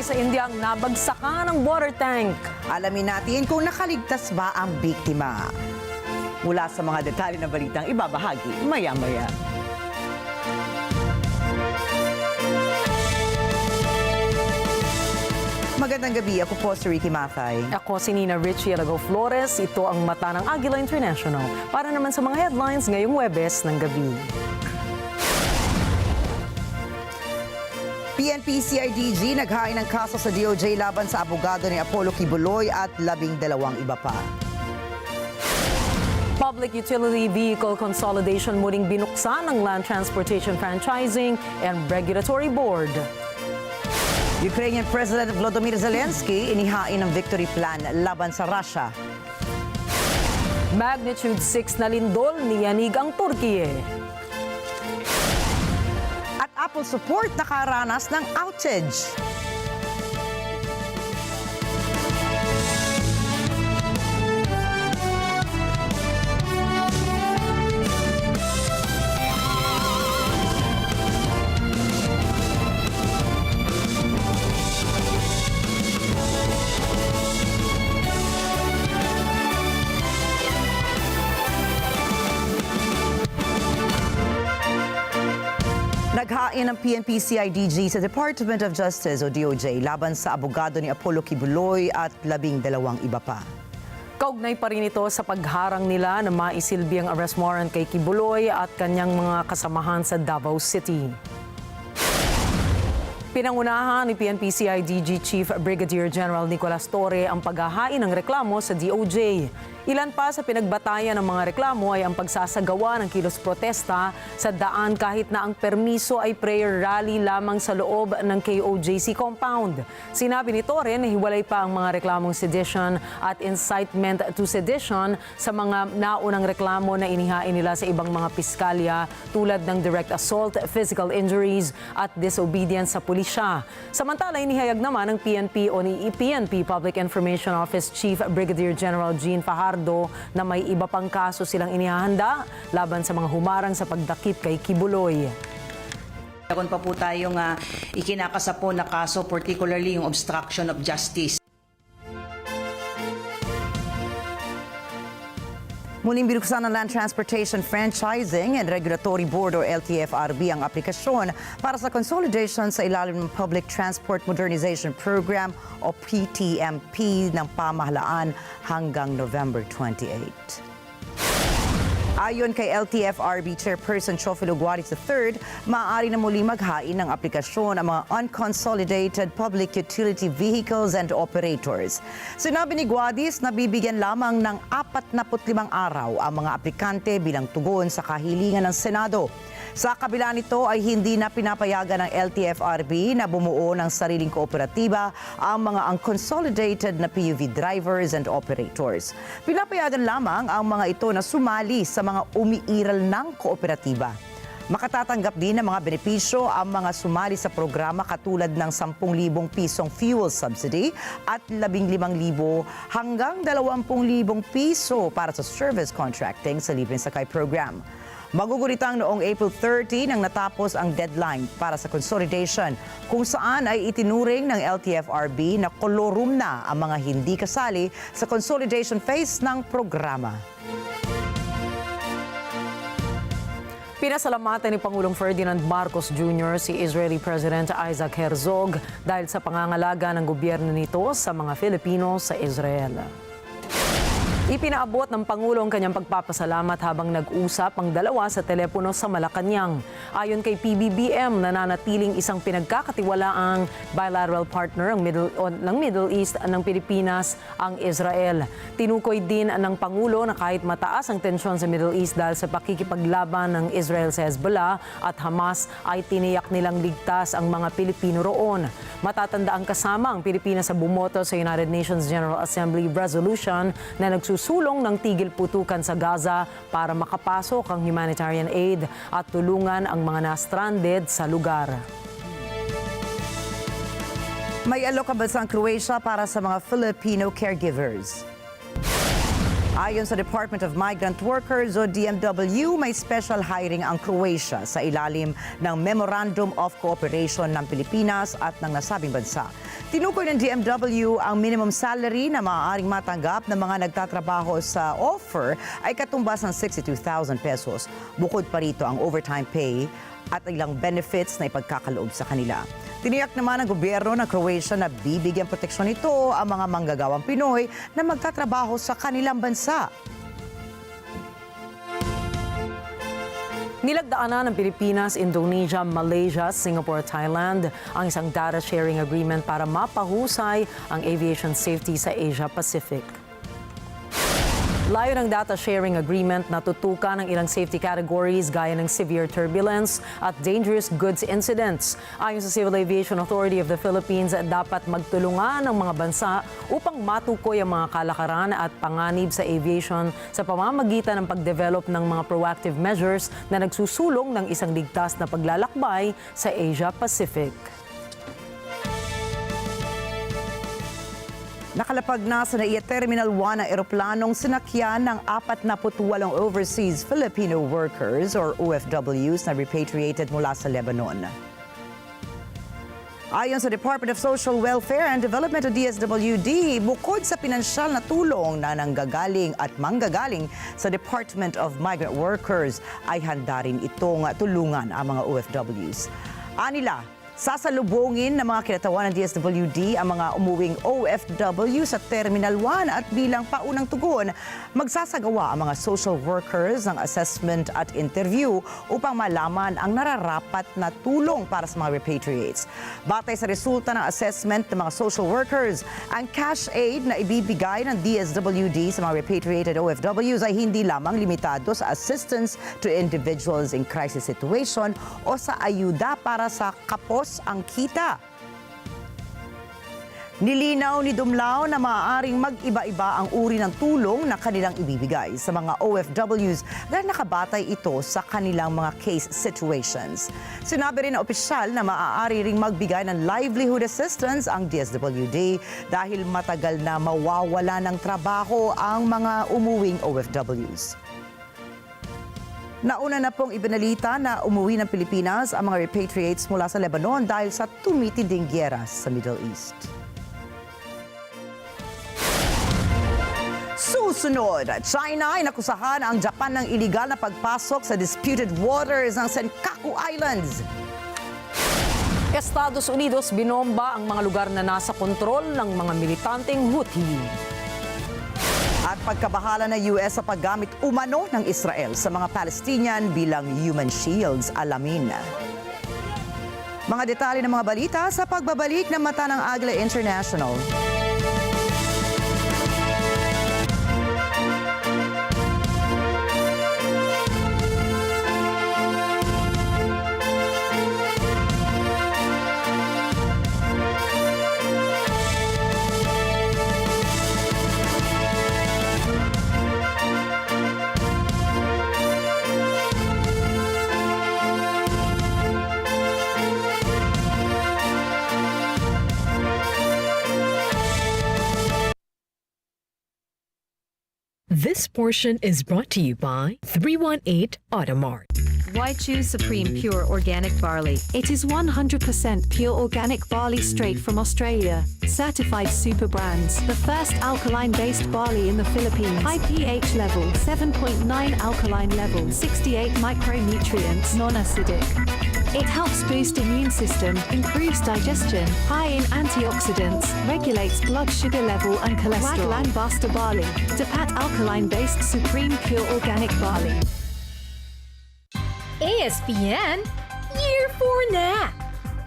babae sa India ang nabagsakan ng water tank. Alamin natin kung nakaligtas ba ang biktima. Mula sa mga detalye ng balitang ibabahagi maya-maya. Magandang gabi, ako po si Rikki Mathay. Ako si Rikki Alagao Flores. Ito ang mata ng Agila International. Para naman sa mga headlines ngayong Huwebes ng gabi. PNP-CIDG naghain ng kaso sa DOJ laban sa abogado ni Polio at 12 iba pa. Public Utility Vehicle Consolidation muling binuksan ng Land Transportation Franchising and Regulatory Board. Ukrainian President Volodymyr Zelensky inihain ng victory plan laban sa Russia. Magnitude 6 na lindol niyanig ang Turkiye. At Apple support nakaranas ng outage. Naghain ng PNP-CIDG sa Department of Justice o DOJ laban sa abogado ni Polio at 12 iba pa. Kaugnay pa rin ito sa pagharang nila na maisilbi ang arrest warrant kay Kibuloy at kanyang mga kasamahan sa Davao City. Pinangunahan ni PNP-CIDG Chief Brigadier General Nicolas Torre ang paghahain ng reklamo sa DOJ. Ilan pa sa pinagbatayan ng mga reklamo ay ang pagsasagawa ng kilos protesta sa daan kahit na ang permiso ay prayer rally lamang sa loob ng KOJC compound. Sinabi ni Torre na hiwalay pa ang mga reklamong sedition at incitement to sedition sa mga naunang reklamo na inihain nila sa ibang mga piskalya tulad ng direct assault, physical injuries at disobedience sa pulisya. Samantala, inihayag naman ng PNP o ni PNP Public Information Office Chief Brigadier General Jean Fajardo na may iba pang kaso silang inihahanda laban sa mga humarang sa pagdakip kay Kibuloy. Meron pa po tayong ikinakasapo na kaso, particularly yung obstruction of justice. Muling binuksan ng Land Transportation Franchising and Regulatory Board o LTFRB ang aplikasyon para sa consolidation sa ilalim ng Public Transport Modernization Program o PTMP ng pamahalaan hanggang November 28. Ayon kay LTFRB Chairperson Chofilo Guaris III, maaari na muli maghain ng aplikasyon ang mga unconsolidated public utility vehicles and operators. Sinabi ni Guaris na bibigyan lamang ng 45 araw ang mga aplikante bilang tugon sa kahilingan ng Senado. Sa kabila nito ay hindi na pinapayagan ng LTFRB na bumuo ng sariling kooperatiba ang mga unconsolidated na PUV drivers and operators. Pinapayagan lamang ang mga ito na sumali sa mga umiiral ng kooperatiba. Makatatanggap din ng mga benepisyo ang mga sumali sa programa katulad ng 10,000 pisong fuel subsidy at 15,000 hanggang 20,000 piso para sa service contracting sa libreng sakay program. Magugunitang noong April 30 nang natapos ang deadline para sa consolidation kung saan ay itinuring ng LTFRB na kolorum na ang mga hindi kasali sa consolidation phase ng programa. Pinasalamatan ni Pangulong Ferdinand Marcos Jr. si Israeli President Isaac Herzog dahil sa pangangalaga ng gobyerno nito sa mga Filipino sa Israel. Ipinaabot ng Pangulo ang kanyang pagpapasalamat habang nag-usap ang dalawa sa telepono sa Malacanang. Ayon kay PBBM, nananatiling isang pinagkakatiwalaang bilateral partner ng Middle East ng Pilipinas ang Israel. Tinukoy din ng Pangulo na kahit mataas ang tensyon sa Middle East dahil sa pakikipaglaban ng Israel sa Hezbollah at Hamas ay tiniyak nilang ligtas ang mga Pilipino roon. Matatanda ang kasama ang Pilipinas sa bumoto sa United Nations General Assembly Resolution na nagsusulong ng tigil putukan sa Gaza para makapasok ang humanitarian aid at tulungan ang mga na-stranded sa lugar. May alok ang bansang Croatia para sa mga Filipino caregivers. Ayon sa Department of Migrant Workers o DMW, may special hiring ang Croatia sa ilalim ng Memorandum of Cooperation ng Pilipinas at ng nasabing bansa. Tinukoy ng DMW ang minimum salary na maaaring matanggap ng mga nagtatrabaho sa offer ay katumbas ng 62,000 pesos. Bukod pa rito ang overtime pay at ilang benefits na ipagkakaloob sa kanila. Tiniyak naman ng gobyerno ng Croatia na bibigyan proteksyon nito ang mga manggagawang Pinoy na magtatrabaho sa kanilang bansa. Nilagdaanan ng Pilipinas, Indonesia, Malaysia, Singapore, Thailand ang isang data sharing agreement para mapahusay ang aviation safety sa Asia-Pacific. Layo ng data sharing agreement na tutukan ng ilang safety categories gaya ng severe turbulence at dangerous goods incidents. Ayon sa Civil Aviation Authority of the Philippines, dapat magtulungan ng mga bansa upang matukoy ang mga kalakaran at panganib sa aviation sa pamamagitan ng pagdevelop ng mga proactive measures na nagsusulong ng isang ligtas na paglalakbay sa Asia-Pacific. Nakalapag na sa NAIA Terminal 1 ang eroplanong sinakyan ng 48 overseas Filipino workers or OFWs na repatriated mula sa Lebanon. Ayon sa Department of Social Welfare and Development o DSWD, bukod sa pinansyal na tulong na nanggagaling at manggagaling sa Department of Migrant Workers, ay handa rin itong tulungan ang mga OFWs. Anila, sasalubungin ng mga kinatawan ng DSWD ang mga umuwing OFW sa Terminal 1 at bilang paunang tugon, magsasagawa ang mga social workers ng assessment at interview upang malaman ang nararapat na tulong para sa mga repatriates. Batay sa resulta ng assessment ng mga social workers, ang cash aid na ibibigay ng DSWD sa mga repatriated OFWs ay hindi lamang limitado sa assistance to individuals in crisis situation o sa ayuda para sa kapos ang kita. Nilinaw ni Dumlao na maaaring mag-iba-iba ang uri ng tulong na kanilang ibibigay sa mga OFWs dahil nakabatay ito sa kanilang mga case situations. Sinabi rin ng opisyal na maaari ring magbigay ng livelihood assistance ang DSWD dahil matagal na mawawala ng trabaho ang mga umuwing OFWs. Nauna na pong ibinalita na umuwi ng Pilipinas ang mga repatriates mula sa Lebanon dahil sa tumitinding gyera sa Middle East. Susunod, China ay nakusahan ang Japan ng iligal na pagpasok sa disputed waters ng Senkaku Islands. Estados Unidos binomba ang mga lugar na nasa kontrol ng mga militanteng Houthi. At pagkabahala ng US sa paggamit umano ng Israel sa mga Palestinian bilang human shields, alamin. Mga detalye ng mga balita sa pagbabalik ng Mata ng Agila International. This portion is brought to you by 318 Automart. Why choose Supreme Pure Organic Barley? It is 100% pure organic barley straight from Australia. Certified super brands. The first alkaline-based barley in the Philippines. High pH level, 7.9 alkaline level, 68 micronutrients, non-acidic. It helps boost immune system, improves digestion, high in antioxidants, regulates blood sugar level and cholesterol. Waglan Basta Barley. Dapat alkaline-based Supreme Pure Organic Barley. ASPN, Year 4 na!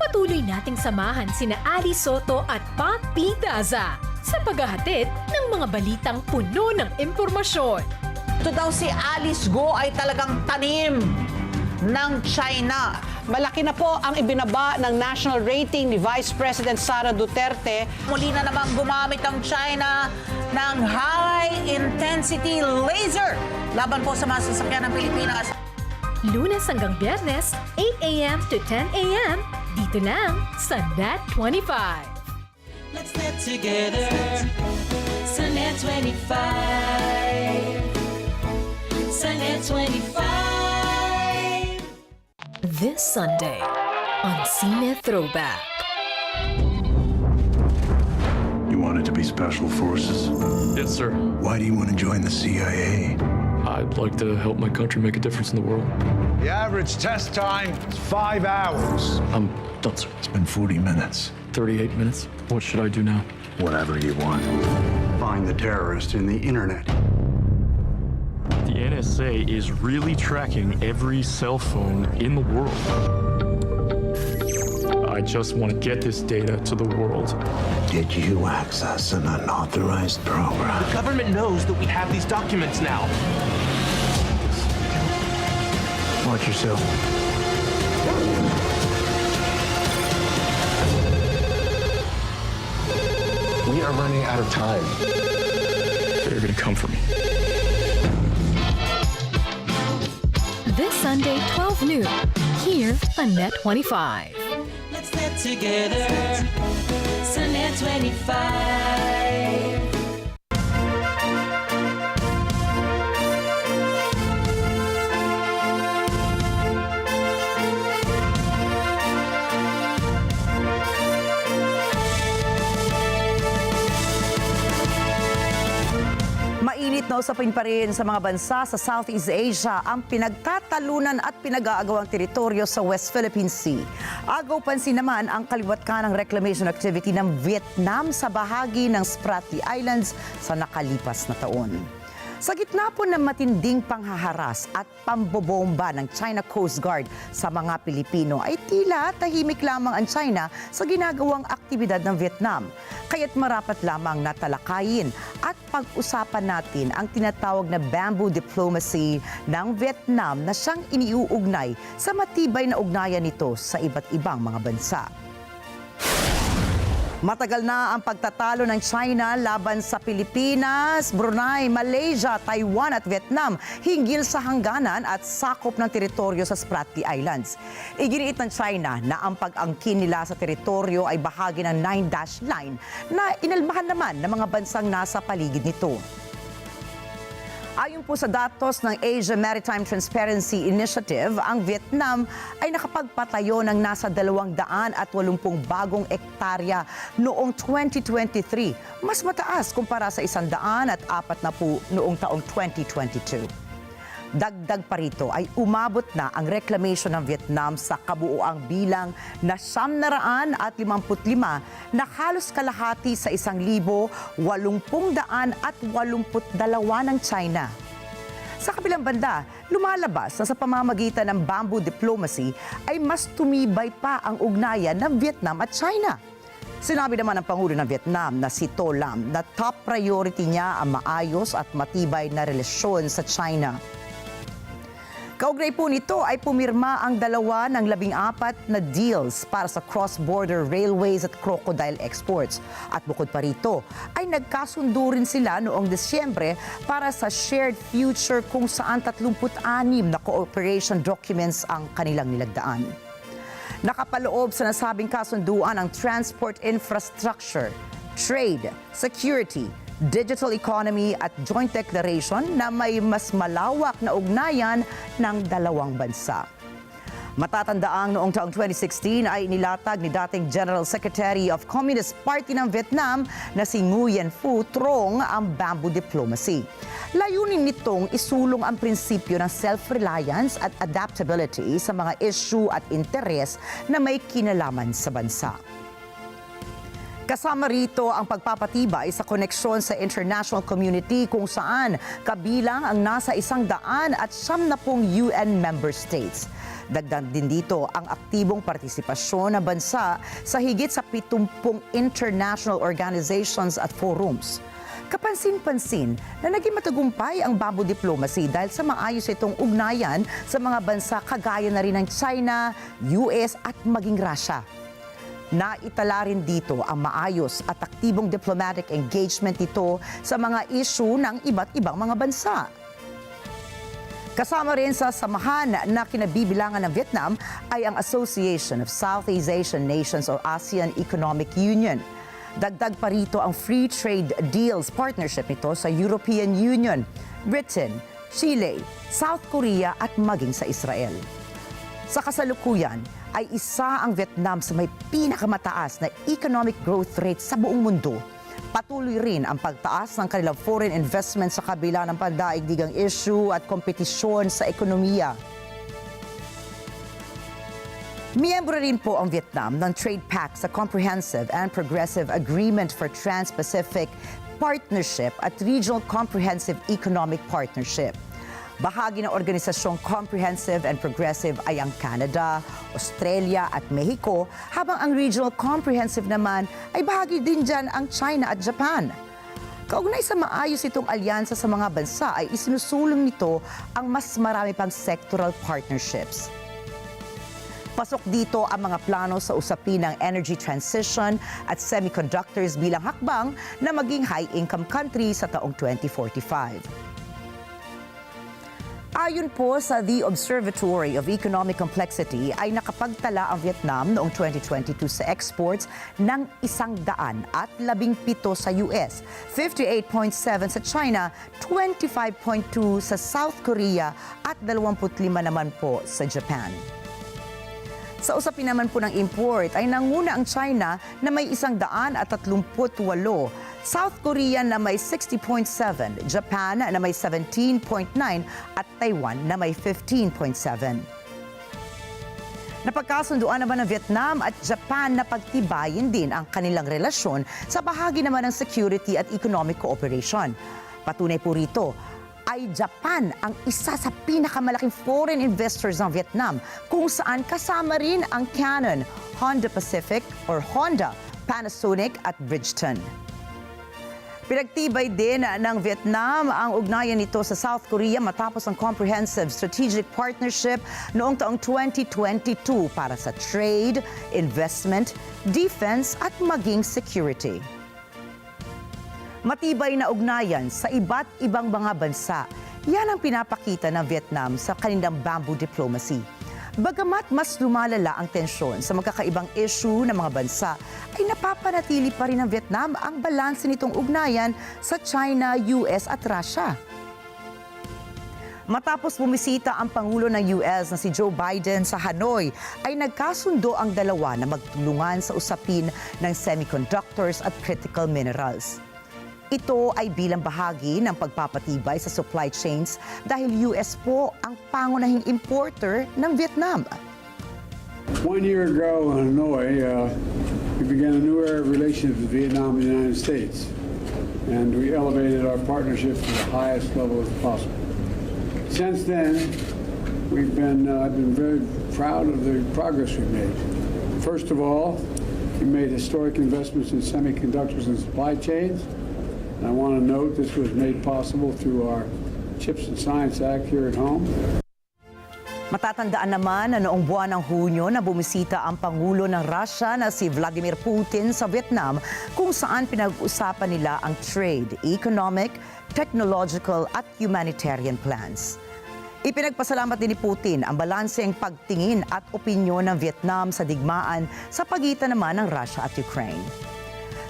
Patuloy nating samahan sina Ali Soto at Papi Daza sa paghahatid ng mga balitang puno ng impormasyon. Ito daw si Alice Go ay talagang tanim ng China. Malaki na po ang ibinaba ng national rating ni Vice President Sara Duterte. Muli na namang gumamit ang China ng high-intensity laser laban po sa mga sasakyan ng Pilipinas. Lunes hanggang Biyernes, 8 a.m. to 10 a.m. Dito lang sa Net 25. Let's net together. Sa Net 25. Sa Net 25. This Sunday on Cine Throwback. wanted to be special forces? Yes, sir. Why do you want to join the CIA? I'd like to help my country make a difference in the world. The average test time is 5 hours. I'm done, sir. It's been 40 minutes. 38 minutes. What should I do now? Whatever you want. Find the terrorist in the internet. The NSA is really tracking every cell phone in the world. I just want to get this data to the world. Did you access an unauthorized program? The government knows that we have these documents now. Watch yourself. We are running out of time. They're going to come for me. This Sunday, 12 noon, here on Net 25. Let's get together. Sunnet 25. Mainit na usapin pa rin sa mga bansa sa Southeast Asia ang pinagtatalunan at pinag-aagawang teritoryo sa West Philippine Sea. Agaw pansin naman ang kaliwat-kanang reclamation activity ng Vietnam sa bahagi ng Spratly Islands sa nakalipas na taon. Sa gitna po ng matinding panghaharas at pambobomba ng China Coast Guard sa mga Pilipino ay tila tahimik lamang ang China sa ginagawang aktibidad ng Vietnam. Kaya't marapat lamang natalakayin at pag-usapan natin ang tinatawag na bamboo diplomacy ng Vietnam na siyang iniuugnay sa matibay na ugnayan nito sa iba't ibang mga bansa. Matagal na ang pagtatalo ng China laban sa Pilipinas, Brunei, Malaysia, Taiwan at Vietnam hinggil sa hangganan at sakop ng teritoryo sa Spratly Islands. Iginiit ng China na ang pag-angkin nila sa teritoryo ay bahagi ng 9-dash line na inalmahan naman ng mga bansang nasa paligid nito. Ayon po sa datos ng Asia Maritime Transparency Initiative, ang Vietnam ay nakapagpatayo ng nasa 280 bagong ektarya noong 2023, mas mataas kumpara sa 140 noong taong 2022. Dagdag pa rito ay umabot na ang reclamation ng Vietnam sa kabuuang bilang na 955 na halos kalahati sa 1,882 ng China. Sa kabilang banda, lumalabas na sa pamamagitan ng bamboo diplomacy ay mas tumibay pa ang ugnayan ng Vietnam at China. Sinabi naman ng Pangulo ng Vietnam na si To Lam na top priority niya ang maayos at matibay na relasyon sa China. Kaugnay po nito ay pumirma ang 2 ng 14 na deals para sa cross-border railways at crocodile exports. At bukod pa rito, ay nagkasundo rin sila noong Disyembre para sa shared future kung saan 36 na cooperation documents ang kanilang nilagdaan. Nakapaloob sa nasabing kasunduan ang transport infrastructure, trade, security, digital economy at joint declaration na may mas malawak na ugnayan ng dalawang bansa. Matatandaang noong taong 2016 ay inilatag ni dating General Secretary of Communist Party ng Vietnam na si Nguyen Phu Trong ang bamboo diplomacy. Layunin nitong isulong ang prinsipyo ng self-reliance at adaptability sa mga issue at interes na may kinalaman sa bansa. Kasama rito ang pagpapatibay sa koneksyon sa international community kung saan kabilang ang nasa 170 UN member states. Dagdag din dito ang aktibong partisipasyon ng bansa sa higit sa 70 international organizations at forums. Kapansin-pansin na naging matagumpay ang bamboo diplomacy dahil sa maayos itong ugnayan sa mga bansa kagaya na rin ng China, US at maging Russia. Naitala rin dito ang maayos at aktibong diplomatic engagement nito sa mga issue ng iba't ibang mga bansa. Kasama rin sa samahan na kinabibilangan ng Vietnam ay ang Association of Southeast Asian Nations o ASEAN Economic Union. Dagdag pa rito ang free trade deals partnership nito sa European Union, Britain, Chile, South Korea at maging sa Israel. Sa kasalukuyan ay isa ang Vietnam sa may pinakamataas na economic growth rate sa buong mundo. Patuloy rin ang pagtaas ng kanilang foreign investment sa kabila ng pandaigdigang issue at kompetisyon sa ekonomiya. Miyembro rin po ang Vietnam ng Trade Pact sa Comprehensive and Progressive Agreement for Trans-Pacific Partnership at Regional Comprehensive Economic Partnership. Bahagi ng organisasyong Comprehensive and Progressive ay ang Canada, Australia at Mexico, habang ang Regional Comprehensive naman ay bahagi din dyan ang China at Japan. Kaugnay sa maayos itong alyansa sa mga bansa ay isinusulong nito ang mas marami pang sectoral partnerships. Pasok dito ang mga plano sa usapin ng energy transition at semiconductors bilang hakbang na maging high-income country sa taong 2045. Ayon po sa The Observatory of Economic Complexity ay nakapagtala ang Vietnam noong 2022 sa exports ng 117 sa US, 58.7 sa China, 25.2 sa South Korea at 25 naman po sa Japan. Sa usapin naman po ng import ay nanguna ang China na may 138, South Korea na may 60.7, Japan na may 17.9 at Taiwan na may 15.7. Napagkasunduan naman ng Vietnam at Japan na pagtibayin din ang kanilang relasyon sa bahagi naman ng security at economic cooperation. Patunay po rito, ay Japan ang isa sa pinakamalaking foreign investors ng Vietnam kung saan kasama rin ang Canon, Honda Pacific or Honda, Panasonic at Bridgestone. Pinagtibay din ng Vietnam ang ugnayan nito sa South Korea matapos ang Comprehensive Strategic Partnership noong taong 2022 para sa trade, investment, defense at maging security. Matibay na ugnayan sa iba't ibang mga bansa. Yan ang pinapakita ng Vietnam sa kanilang bamboo diplomacy. Bagamat mas lumalala ang tensyon sa magkakaibang issue ng mga bansa, ay napapanatili pa rin ng Vietnam ang balanse nitong ugnayan sa China, US at Russia. Matapos bumisita ang Pangulo ng US na si Joe Biden sa Hanoi, ay nagkasundo ang dalawa na magtulungan sa usapin ng semiconductors at critical minerals. Ito ay bilang bahagi ng pagpapatibay sa supply chains dahil US po ang pangunahing importer ng Vietnam. 1 year ago in Hanoi, we began a new era of relations with Vietnam and the United States, and we elevated our partnership to the highest level as possible. Since then, I've been very proud of the progress we've made. First of all, we made historic investments in semiconductors and supply chains. I want to note this was made possible through our Chips and Science Act here at home. Matatandaan naman na noong buwan ng Hunyo na bumisita ang Pangulo ng Russia na si Vladimir Putin sa Vietnam kung saan pinag-usapan nila ang trade, economic, technological at humanitarian plans. Ipinagpasalamat din ni Putin ang balanseng pagtingin at opinyon ng Vietnam sa digmaan sa pagitan naman ng Russia at Ukraine.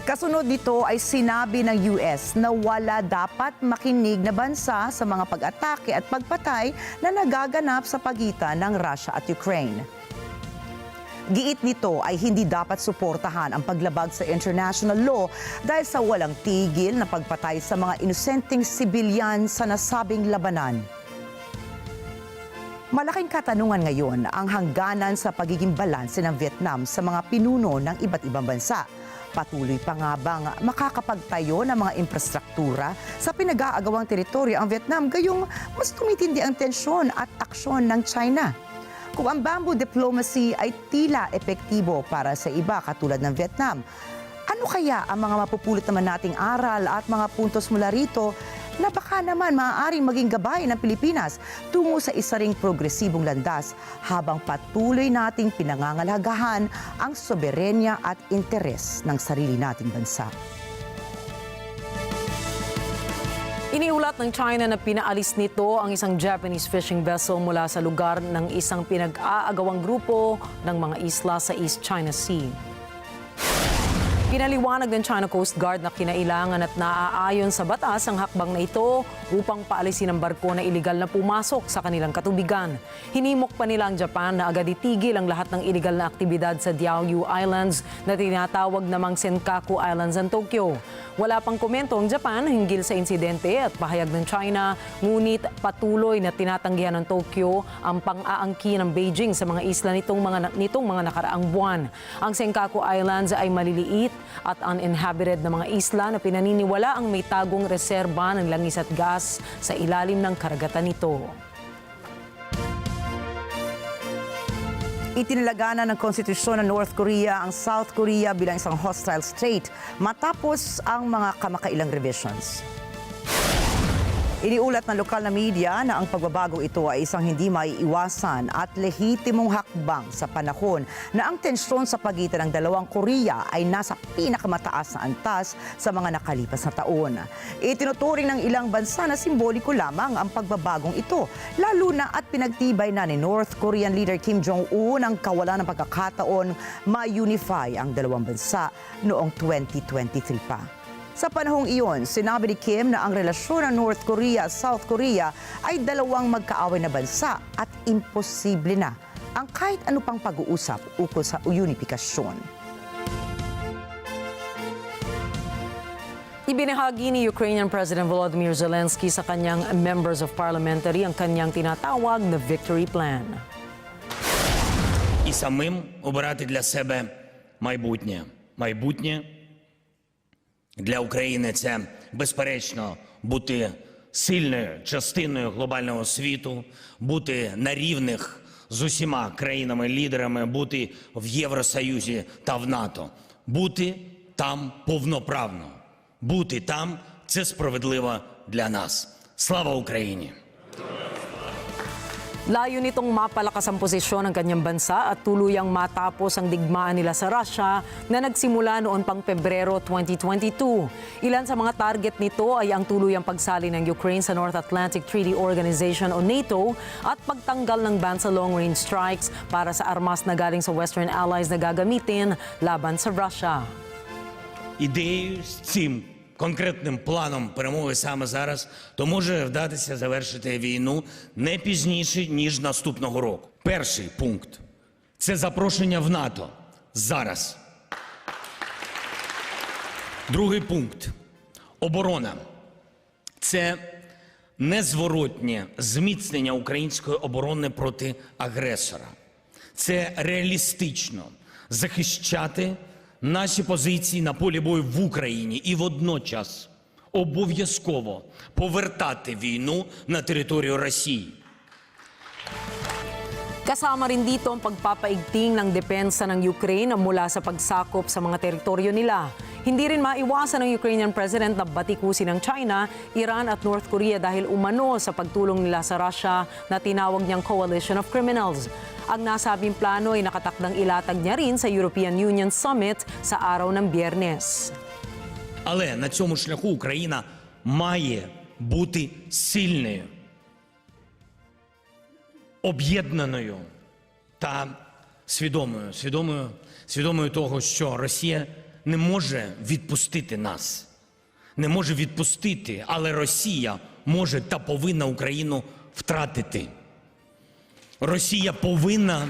Kasunod nito ay sinabi ng US na wala dapat makinig na bansa sa mga pag-atake at pagpatay na nagaganap sa pagitan ng Russia at Ukraine. Giit nito ay hindi dapat suportahan ang paglabag sa international law dahil sa walang tigil na pagpatay sa mga inosenteng sibilyan sa nasabing labanan. Malaking katanungan ngayon ang hangganan sa pagiging balanse ng Vietnam sa mga pinuno ng iba't ibang bansa. Patuloy pa nga bang makakapagtayo ng mga infrastruktura sa pinag-aagawang teritoryo ang Vietnam gayong mas tumitindi ang tensyon at aksyon ng China? Kung ang bamboo diplomacy ay tila epektibo para sa iba katulad ng Vietnam, ano kaya ang mga mapupulot naman nating aral at mga puntos mula rito na baka naman maaaring maging gabay ng Pilipinas tungo sa isa ring progresibong landas habang patuloy nating pinangangalagahan ang soberenya at interes ng sarili nating bansa. Iniulat ng China na pinaalis nito ang isang Japanese fishing vessel mula sa lugar ng isang pinag-aagawang grupo ng mga isla sa East China Sea. Pinaliwanag ng China Coast Guard na kinailangan at naaayon sa batas ang hakbang na ito upang paalisin ang barko na iligal na pumasok sa kanilang katubigan. Hinimok pa nila ang Japan na agad itigil ang lahat ng iligal na aktibidad sa Diaoyu Islands na tinatawag namang Senkaku Islands ng Tokyo. Wala pang komento ang Japan hinggil sa insidente at pahayag ng China, ngunit patuloy na tinatanggihan ng Tokyo ang pang-aangkin ng Beijing sa mga isla nitong mga nakaraang buwan. Ang Senkaku Islands ay maliliit at uninhabited na mga isla na pinaniniwala ang may tagong reserba ng langis at gas sa ilalim ng karagatan nito. Itinalaga ng konstitusyon ng North Korea ang South Korea bilang isang hostile state matapos ang mga kamakailang revisions. Iniulat ng lokal na media na ang pagbabagong ito ay isang hindi maiiwasan at lehitimong hakbang sa panahon na ang tensyon sa pagitan ng dalawang Korea ay nasa pinakamataas na antas sa mga nakalipas na taon. Itinuturing ng ilang bansa na simboliko lamang ang pagbabagong ito, lalo na at pinagtibay na ni North Korean leader Kim Jong-un ang kawalan ng pagkakataon ma-unify ang dalawang bansa noong 2023 pa. Sa panahong iyon, sinabi ni Kim na ang relasyon ng North Korea at South Korea ay dalawang magkaaway na bansa at imposible na ang kahit ano pang pag-uusap ukol sa unifikasyon. Ibinahagi ni Ukrainian President Volodymyr Zelensky sa kanyang members of parliamentary ang kanyang tinatawag na victory plan. І самим обирати для себе майбутнє. Майбутнє для України – це, безперечно, бути сильною частиною глобального світу, бути на рівних з усіма країнами-лідерами, бути в Євросоюзі та в НАТО, бути там повноправно, бути там – це справедливо для нас. Слава Україні! Layo nitong mapalakas ang posisyon ng kanyang bansa at tuluyang matapos ang digmaan nila sa Russia na nagsimula noon pang Pebrero 2022. Ilan sa mga target nito ay ang tuluyang pagsali ng Ukraine sa North Atlantic Treaty Organization o NATO at pagtanggal ng ban sa long-range strikes para sa armas na galing sa Western Allies na gagamitin laban sa Russia. Ідеєю з цим конкретним планом перемоги саме зараз, то може вдатися завершити війну не пізніше, ніж наступного року. Перший пункт – це запрошення в НАТО зараз. Другий пункт – оборона. Це незворотнє зміцнення української оборони проти агресора. Це реалістично захищати наші позиції на полі бою в Україні і водночас обов'язково повертати війну на територію Росії. Kasama rin dito ang pagpapaigting ng depensa ng Ukraine mula sa pagsakop sa mga teritoryo nila. Hindi rin maiwasan ng Ukrainian President na batikusin ng China, Iran at North Korea dahil umano sa pagtulong nila sa Russia na tinawag niyang coalition of criminals. Ang nasabing plano ay nakatakdang ilatag niya rin sa European Union Summit sa araw ng Biyernes. Але на цьому шляху Україна має бути сильною, об'єднаною та свідомою того, що Росія не може відпустити нас. Не може відпустити, але Росія може та повинна Україну втратити. Росія повинна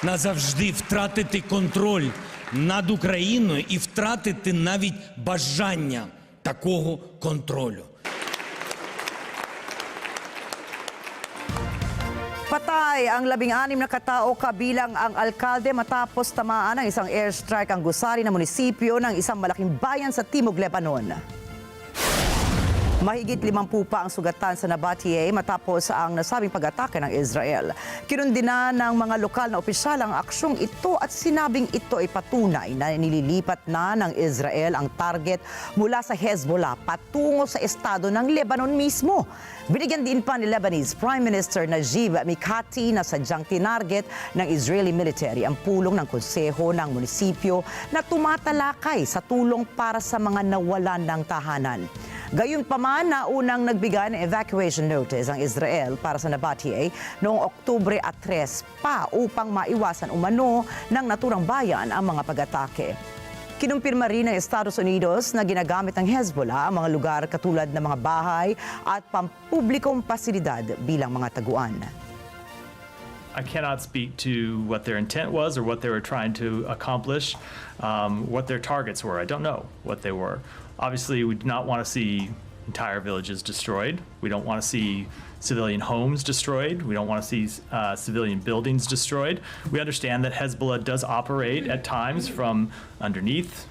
назавжди втратити контроль над Україною і втратити навіть бажання такого контролю. Patay ang 16 na katao kabilang ang alkalde matapos tamaan ng isang airstrike ang gusali na munisipyo ng isang malaking bayan sa Timog Lebanon. Mahigit 50 pa ang sugatan sa Mathay matapos ang nasabing pag-atake ng Israel. Kinundina ng mga lokal na opisyal ang aksyong ito at sinabing ito ay patunay na nililipat na ng Israel ang target mula sa Hezbollah patungo sa estado ng Lebanon mismo. Binigyan din pa ni Lebanese Prime Minister Najib Mikati na sadyang tinarget ng Israeli military ang pulong ng konseho ng munisipyo na tumatalakay sa tulong para sa mga nawalan ng tahanan. Gayunpaman, naunang nagbigay ng evacuation notice ang Israel para sa Mathay noong Oktubre 3 pa upang maiwasan umano ng naturang bayan ang mga pag-atake. Kinumpirma rin ng Estados Unidos na ginagamit ng Hezbollah ang mga lugar katulad ng mga bahay at pampublikong pasilidad bilang mga taguan. I cannot speak to what their intent was or what they were trying to accomplish, what their targets were. I don't know what they were. Obviously, we do not want to see entire villages destroyed. We don't want to see civilian homes destroyed. We don't want to see civilian buildings destroyed. We understand that Hezbollah does operate at times from underneath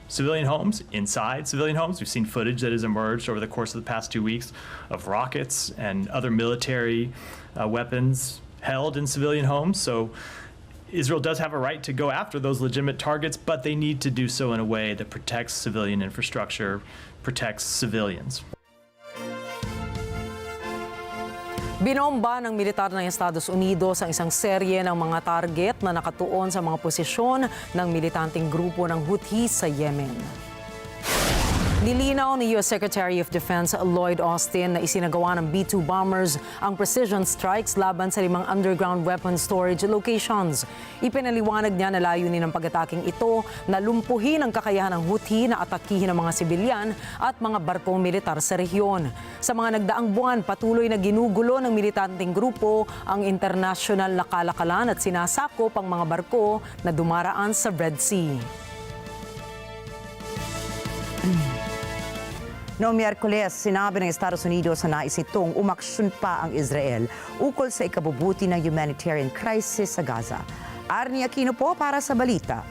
civilian homes, inside civilian homes. We've seen footage that has emerged over the course of the past 2 weeks of rockets and other military weapons held in civilian homes. So Israel does have a right to go after those legitimate targets, but they need to do so in a way that protects civilian infrastructure, protects civilians. Binomba ng militar ng Estados Unidos ang isang serye ng mga target na nakatuon sa mga posisyon ng militanteng grupo ng Houthi sa Yemen. Nilinaw ni U.S. Secretary of Defense Lloyd Austin na isinagawa ng B-2 bombers ang precision strikes laban sa 5 underground weapon storage locations. Ipinaliwanag niya na layunin ng pag-ataking ito na lumpuhin ang kakayahan ng Houthi na atakihin ang mga sibilyan at mga barkong militar sa rehiyon. Sa mga nagdaang buwan, patuloy na ginugulo ng militanteng grupo ang international na kalakalan at sinasakop ang mga barko na dumaraan sa Red Sea. Noong Miyerkules, sinabi ng Estados Unidos na nais itong umaksyon pa ang Israel ukol sa ikabubuti ng humanitarian crisis sa Gaza. Arnie Aquino po para sa balita.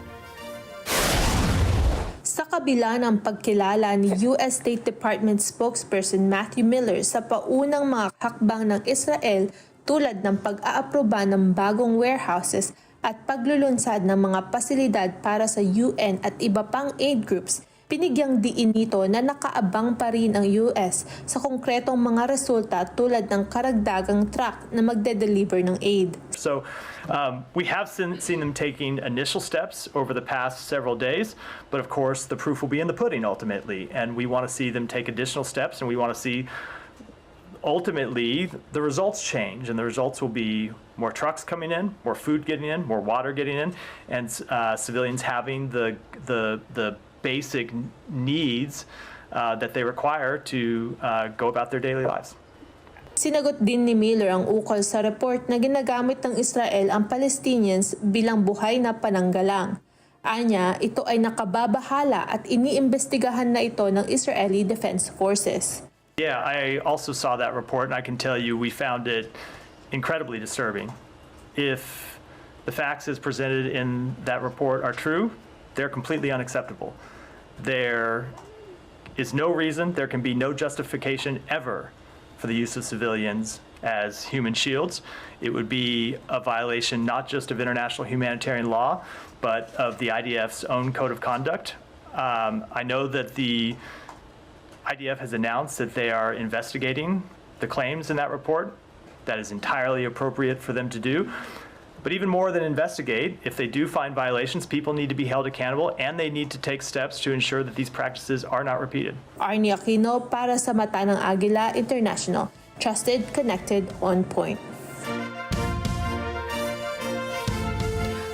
Sa kabila ng pagkilala ni U.S. State Department spokesperson Matthew Miller sa paunang mga hakbang ng Israel tulad ng pag-aaproba ng bagong warehouses at paglulunsad ng mga pasilidad para sa UN at iba pang aid groups, pinigyang diin nito na nakaabang pa rin ang US sa konkretong mga resulta tulad ng karagdagang truck na magde-deliver ng aid. So we have seen them taking initial steps over the past several days, but of course the proof will be in the pudding ultimately, and we want to see them take additional steps, and we want to see ultimately the results change, and the results will be more trucks coming in, more food getting in, more water getting in, and civilians having the basic needs that they require to go about their daily lives. Sinagot din ni Miller ang ukol sa report na ginagamit ng Israel ang Palestinians bilang buhay na pananggalang. Anya, ito ay nakababahala at iniimbestigahan na ito ng Israeli Defense Forces. Yeah, I also saw that report, and I can tell you we found it incredibly disturbing. If the facts as presented in that report are true, they're completely unacceptable. There is no reason, there can be no justification ever for the use of civilians as human shields. It would be a violation not just of international humanitarian law, but of the IDF's own code of conduct. I know that the IDF has announced that they are investigating the claims in that report. That is entirely appropriate for them to do. But even more than investigate, if they do find violations, people need to be held accountable, and they need to take steps to ensure that these practices are not repeated. Arnie Aquino para sa Mata ng Agila International. Trusted, connected, on point.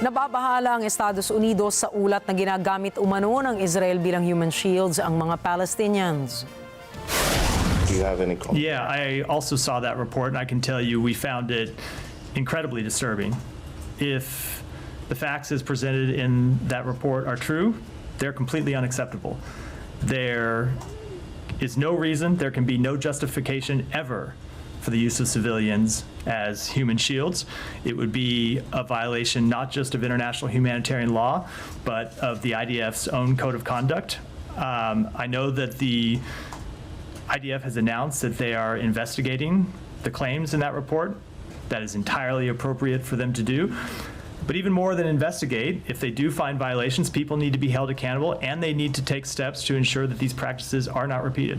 Nababahala ang Estados Unidos sa ulat na ginagamit umano ng Israel bilang human shields ang mga Palestinians. Do you have any comments? Yeah, I also saw that report, and I can tell you we found it incredibly disturbing. If the facts as presented in that report are true, they're completely unacceptable. There is no reason, there can be no justification ever for the use of civilians as human shields. It would be a violation not just of international humanitarian law, but of the IDF's own code of conduct. I know that the IDF has announced that they are investigating the claims in that report. That is entirely appropriate for them to do. But even more than investigate, if they do find violations, people need to be held accountable, and they need to take steps to ensure that these practices are not repeated.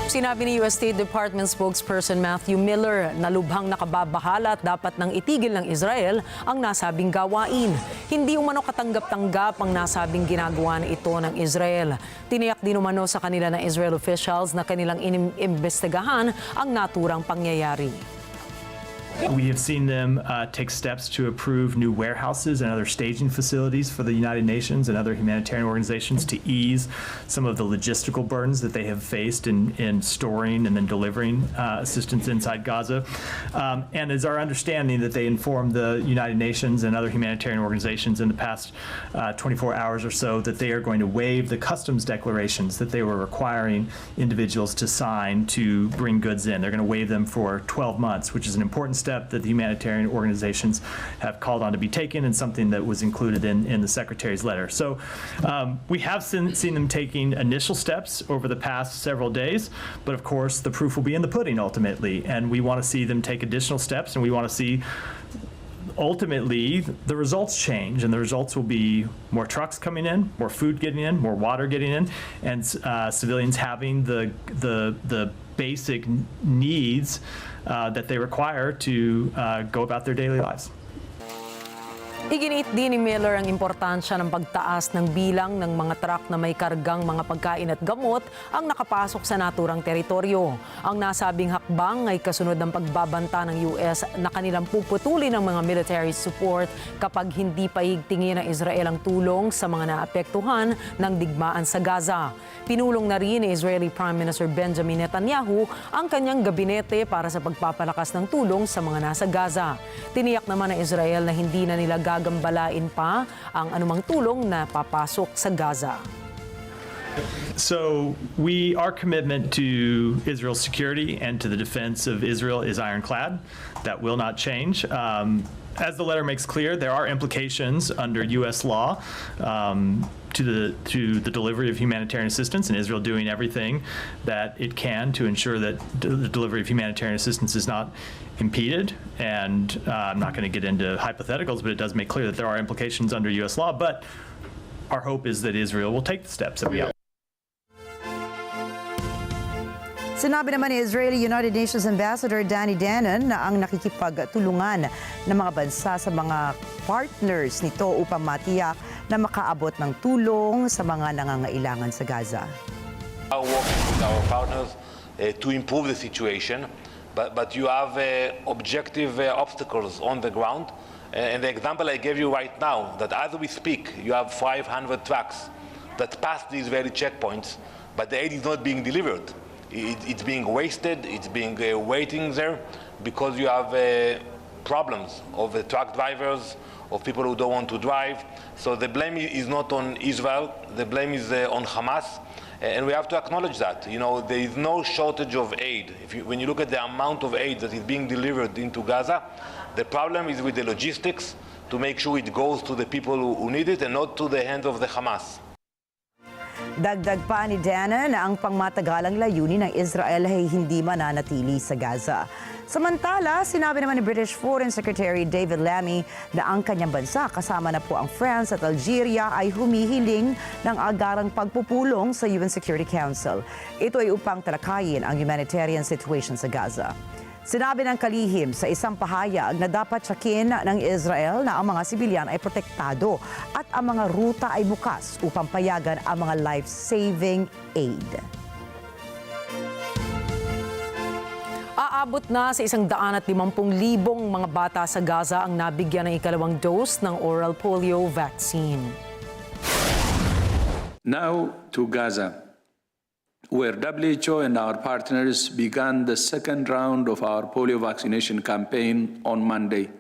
Sinabi ni U.S. State Department spokesperson Matthew Miller na lubhang nakababahala at dapat nang itigil ng Israel ang nasabing gawain. Hindi umano katanggap-tanggap ang nasabing ginagawa na ito ng Israel. Tiniyak din umano sa kanila ng Israel officials na kanilang inimbestigahan ang naturang pangyayari. We have seen them take steps to approve new warehouses and other staging facilities for the United Nations and other humanitarian organizations to ease some of the logistical burdens that they have faced in storing and then delivering assistance inside Gaza. And it's our understanding that they informed the United Nations and other humanitarian organizations in the past 24 hours or so that they are going to waive the customs declarations that they were requiring individuals to sign to bring goods in. They're going to waive them for 12 months, which is an important step that the humanitarian organizations have called on to be taken and something that was included in the Secretary's letter. So we have seen them taking initial steps over the past several days, but of course the proof will be in the pudding ultimately, and we want to see them take additional steps, and we want to see ultimately the results change, and the results will be more trucks coming in, more food getting in, more water getting in, and civilians having the basic needs that they require to go about their daily lives. Iginiit din ni Miller ang importansya ng pagtaas ng bilang ng mga truck na may kargang mga pagkain at gamot ang nakapasok sa naturang teritoryo. Ang nasabing hakbang ay kasunod ng pagbabanta ng US na kanilang puputulin ng mga military support kapag hindi paigtingin ng Israel ang tulong sa mga naapektuhan ng digmaan sa Gaza. Pinulong na rin ni Israeli Prime Minister Benjamin Netanyahu ang kanyang gabinete para sa pagpapalakas ng tulong sa mga nasa Gaza. Tiniyak naman ng Israel na hindi na nila gagambalain pa ang anumang tulong na papasok sa Gaza. So our commitment to Israel's security and to the defense of Israel is ironclad. That will not change. As the letter makes clear, there are implications under U.S. law to the delivery of humanitarian assistance, and Israel doing everything that it can to ensure that the delivery of humanitarian assistance is not impeded. And I'm not going to get into hypotheticals, but it does make clear that there are implications under U.S. law. But our hope is that Israel will take the steps that we outlined. Sinabi naman ni Israeli United Nations Ambassador Danny Danon na ang nakikipagtulungan ng mga bansa sa mga partners nito upang matiyak na makaabot ng tulong sa mga nangangailangan sa Gaza. We are working with our partners to improve the situation, but you have objective obstacles on the ground. And the example I gave you right now, that as we speak, you have 500 trucks that pass the Israeli checkpoints, but the aid is not being delivered. It's being wasted, it's being waiting there because you have problems of the truck drivers, of people who don't want to drive. So the blame is not on Israel, the blame is on Hamas, and we have to acknowledge that. You know, there is no shortage of aid. When you look at the amount of aid that is being delivered into Gaza, the problem is with the logistics to make sure it goes to the people who need it and not to the hands of the Hamas. Dagdag pa ni Danon na ang pangmatagalang layunin ng Israel ay hindi mananatili sa Gaza. Samantala, sinabi naman ni British Foreign Secretary David Lammy na ang kanyang bansa kasama na po ang France at Algeria ay humihiling ng agarang pagpupulong sa UN Security Council. Ito ay upang talakayin ang humanitarian situation sa Gaza. Sinabi ng kalihim sa isang pahayag na dapat tiyakin ng Israel na ang mga sibilyan ay protektado at ang mga ruta ay bukas upang payagan ang mga life-saving aid. Aabot na sa 150,000 mga bata sa Gaza ang nabigyan ng ikalawang dose ng oral polio vaccine. Now to Gaza, where WHO and our partners began the second round of our polio vaccination campaign on Monday,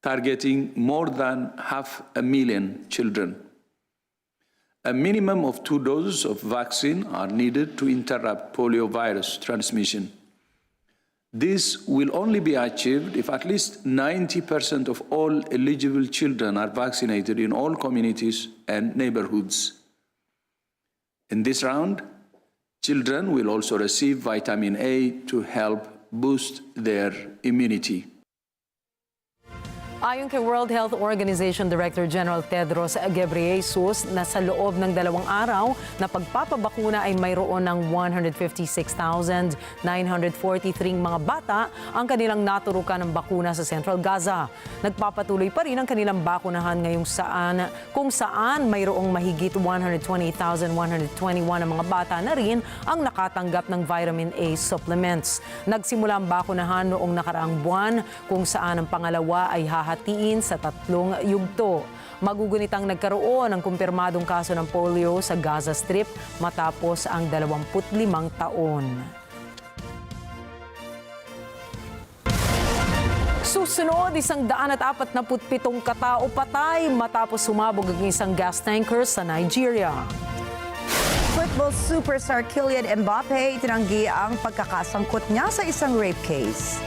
targeting more than 500,000 children. A minimum of 2 doses of vaccine are needed to interrupt polio virus transmission. This will only be achieved if at least 90% of all eligible children are vaccinated in all communities and neighborhoods. In this round, children will also receive vitamin A to help boost their immunity. Ayon kay World Health Organization Director General Tedros Ghebreyesus, na sa loob ng 2 araw na pagpapabakuna ay mayroon ng 156,943 mga bata ang kanilang naturukan ng bakuna sa Central Gaza. Nagpapatuloy pa rin ang kanilang bakunahan kung saan mayroong mahigit 128,121 ng mga bata na rin ang nakatanggap ng vitamin A supplements. Nagsimula ang bakunahan noong nakaraang buwan kung saan ang pangalawa ay hahatiin sa 3 yugto. Magugunitang nagkaroon ng kumpirmadong kaso ng polio sa Gaza Strip matapos ang 25 taon. Susunod, 147 katao patay matapos sumabog ang isang gas tanker sa Nigeria. Football superstar Kylian Mbappe tinanggi ang pagkakasangkot niya sa isang rape case.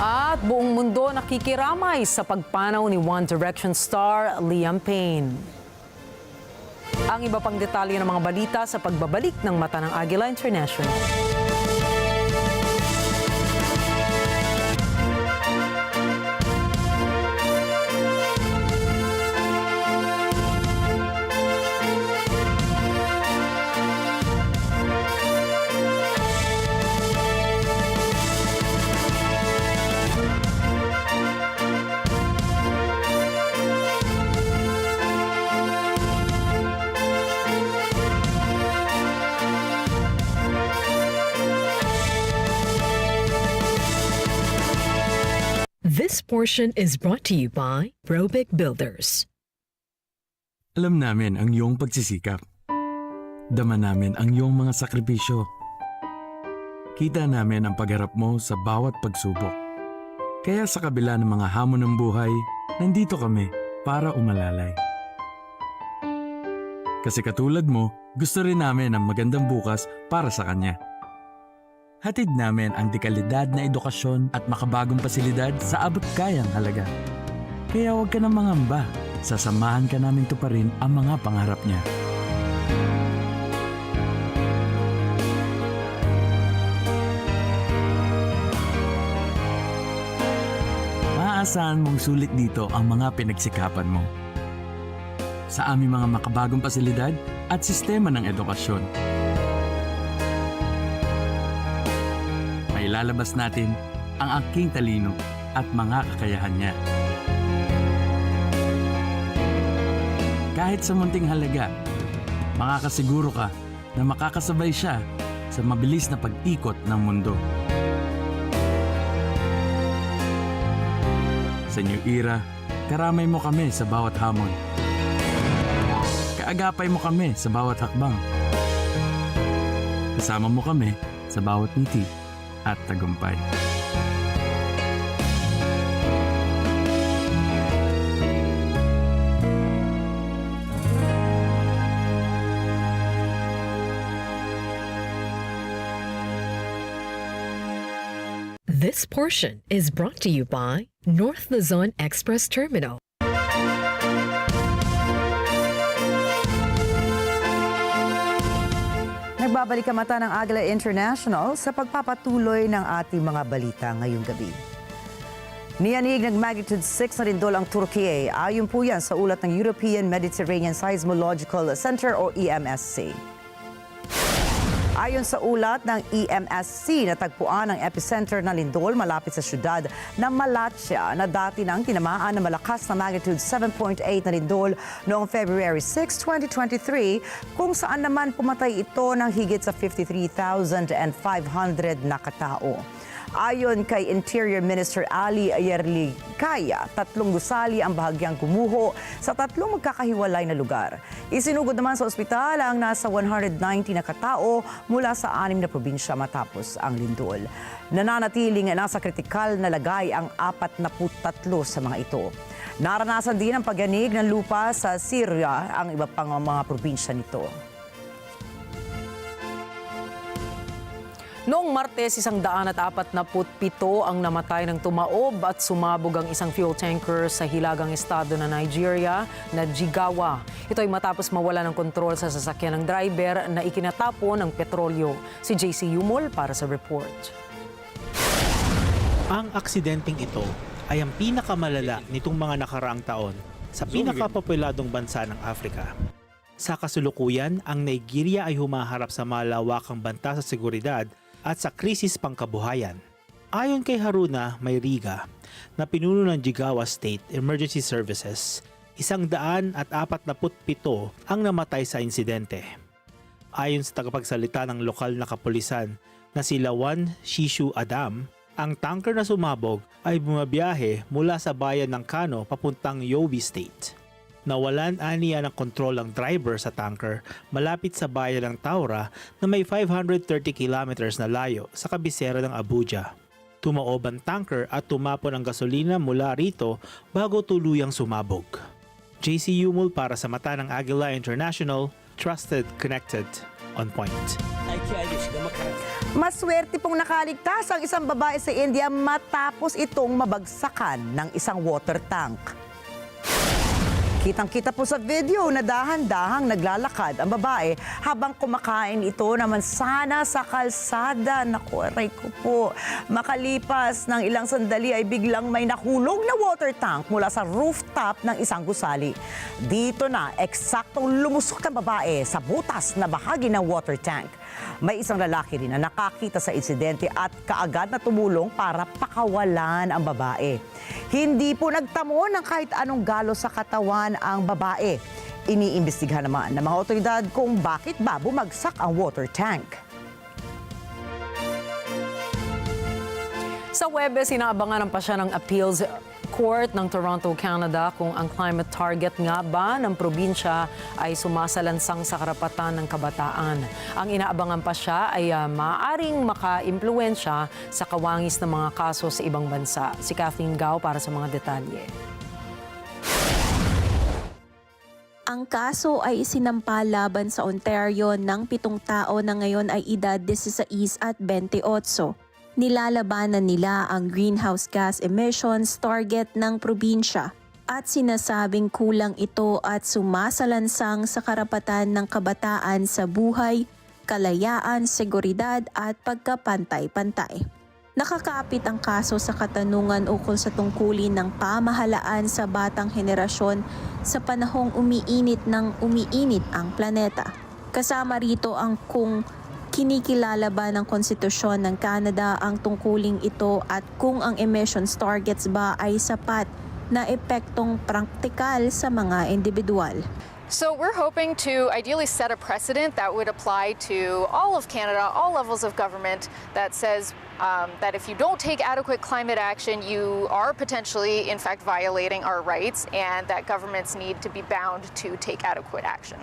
At buong mundo nakikiramay sa pagpanaw ni One Direction star Payne. Ang iba pang detalye ng mga balita sa pagbabalik ng Mata ng Agila International. This portion is brought to you by Robic Builders. Alam namin ang iyong pagsisikap. Dama namin ang iyong mga sakripisyo. Kita namin ang pagharap mo sa bawat pagsubok. Kaya sa kabila ng mga hamon ng buhay, nandito kami para umalalay. Kasi katulad mo, gusto rin namin ang magandang bukas para sa kanya. Hatid namin ang dekalidad na edukasyon at makabagong pasilidad sa abot kayang halaga. Kaya huwag ka na mangamba. Sasamahan ka namin tuparin ang mga pangarap niya. Maaasahan mong sulit dito ang mga pinagsikapan mo. Sa aming mga makabagong pasilidad at sistema ng edukasyon. Ilalabas natin ang aking talino at mga kakayahan niya. Kahit sa munting halaga, makakasiguro ka na makakasabay siya sa mabilis na pag-ikot ng mundo. Sa New Era, karamay mo kami sa bawat hamon. Kaagapay mo kami sa bawat hakbang. Kasama mo kami sa bawat ngiti at tagumpay. This portion is brought to you by North Luzon Express Terminal. Nagbabalik ang Mata ng Agila International sa pagpapatuloy ng ating mga balita ngayong gabi. Niyanig ng magnitude 6 na lindol ang Turkey. Ayon po yan sa ulat ng European Mediterranean Seismological Center o EMSC. Ayon sa ulat ng EMSC, natagpuan ang epicenter ng lindol malapit sa syudad ng Malatya na dati nang tinamaan ng malakas na magnitude 7.8 na lindol noong February 6, 2023, kung saan naman pumatay ito ng higit sa 53,500 na katao. Ayon kay Interior Minister Ali Yerlikaya, 3 gusali ang bahagyang gumuho sa 3 magkakahiwalay na lugar. Isinugod naman sa ospital ang nasa 190 na katao mula sa 6 na probinsya matapos ang lindol. Nananatiling nasa kritikal na lagay ang 43 sa mga ito. Naranasan din ang pagyanig ng lupa sa Syria ang iba pang mga probinsya nito. Noong Martes, 147 ang namatay ng tumaob at sumabog ang isang fuel tanker sa hilagang estado ng Nigeria na Jigawa. Ito ay matapos mawala ng kontrol sa sasakyan ng driver na ikinatapon ng petrolyo. Si JC Yumol para sa report. Ang aksidenteng ito ay ang pinakamalala nitong mga nakaraang taon sa pinakapopuladong bansa ng Afrika. Sa kasulukuyan, ang Nigeria ay humaharap sa malawakang banta sa seguridad at sa krisis pangkabuhayan. Ayon kay Haruna Mayriga, na pinuno ng Jigawa State Emergency Services, 147 ang namatay sa insidente. Ayon sa tagapagsalita ng lokal na kapulisan na si Lawan Shishu Adam, ang tanker na sumabog ay bumabiyahe mula sa bayan ng Kano papuntang Yobe State. Nawalan aniya ng kontrol ang driver sa tanker malapit sa bayan ng Taura na may 530 kilometers na layo sa kabisera ng Abuja. Tumaob ang tanker at tumapon ang gasolina mula rito bago tuluyang sumabog. JC Yumul para sa mata ng Agila International, trusted, connected, on point. Maswerte pong nakaligtas ang isang babae sa India matapos itong mabagsakan ng isang water tank. Kitang-kita po sa video na dahan-dahang naglalakad ang babae habang kumakain ito naman sana sa kalsada. Naku, aray ko po. Makalipas ng ilang sandali ay biglang may nahulog na water tank mula sa rooftop ng isang gusali. Dito na eksaktong lumusok ang babae sa butas na bahagi ng water tank. May isang lalaki rin na nakakita sa insidente at kaagad na tumulong para pakawalan ang babae. Hindi po nagtamo ng kahit anong galo sa katawan ang babae. Iniimbestigahan naman ng mga otoridad kung bakit ba bumagsak ang water tank. Sa Webes, inaabangan ng pasya ng Appeals Court ng Toronto, Canada kung ang climate target nga ba ng probinsya ay sumasalansang sa karapatan ng kabataan. Ang inaabangan pa siya ay maaaring maka-impluwensya sa kawangis ng mga kaso sa ibang bansa. Si Kathleen Gao para sa mga detalye. Ang kaso ay isinampa laban sa Ontario ng 7 tao na ngayon ay edad 16 at 28. Nilalabanan nila ang greenhouse gas emissions target ng probinsya at sinasabing kulang ito at sumasalansang sa karapatan ng kabataan sa buhay, kalayaan, seguridad at pagkapantay-pantay. Nakakaapit ang kaso sa katanungan ukol sa tungkulin ng pamahalaan sa batang henerasyon sa panahong umiinit ang planeta. Kasama rito ang kung kinikilala ba ng konstitusyon ng Canada ang tungkuling ito at kung ang emissions targets ba ay sapat na epektong praktikal sa mga individual. So we're hoping to ideally set a precedent that would apply to all of Canada, all levels of government, that says that if you don't take adequate climate action, you are potentially, in fact, violating our rights, and that governments need to be bound to take adequate action.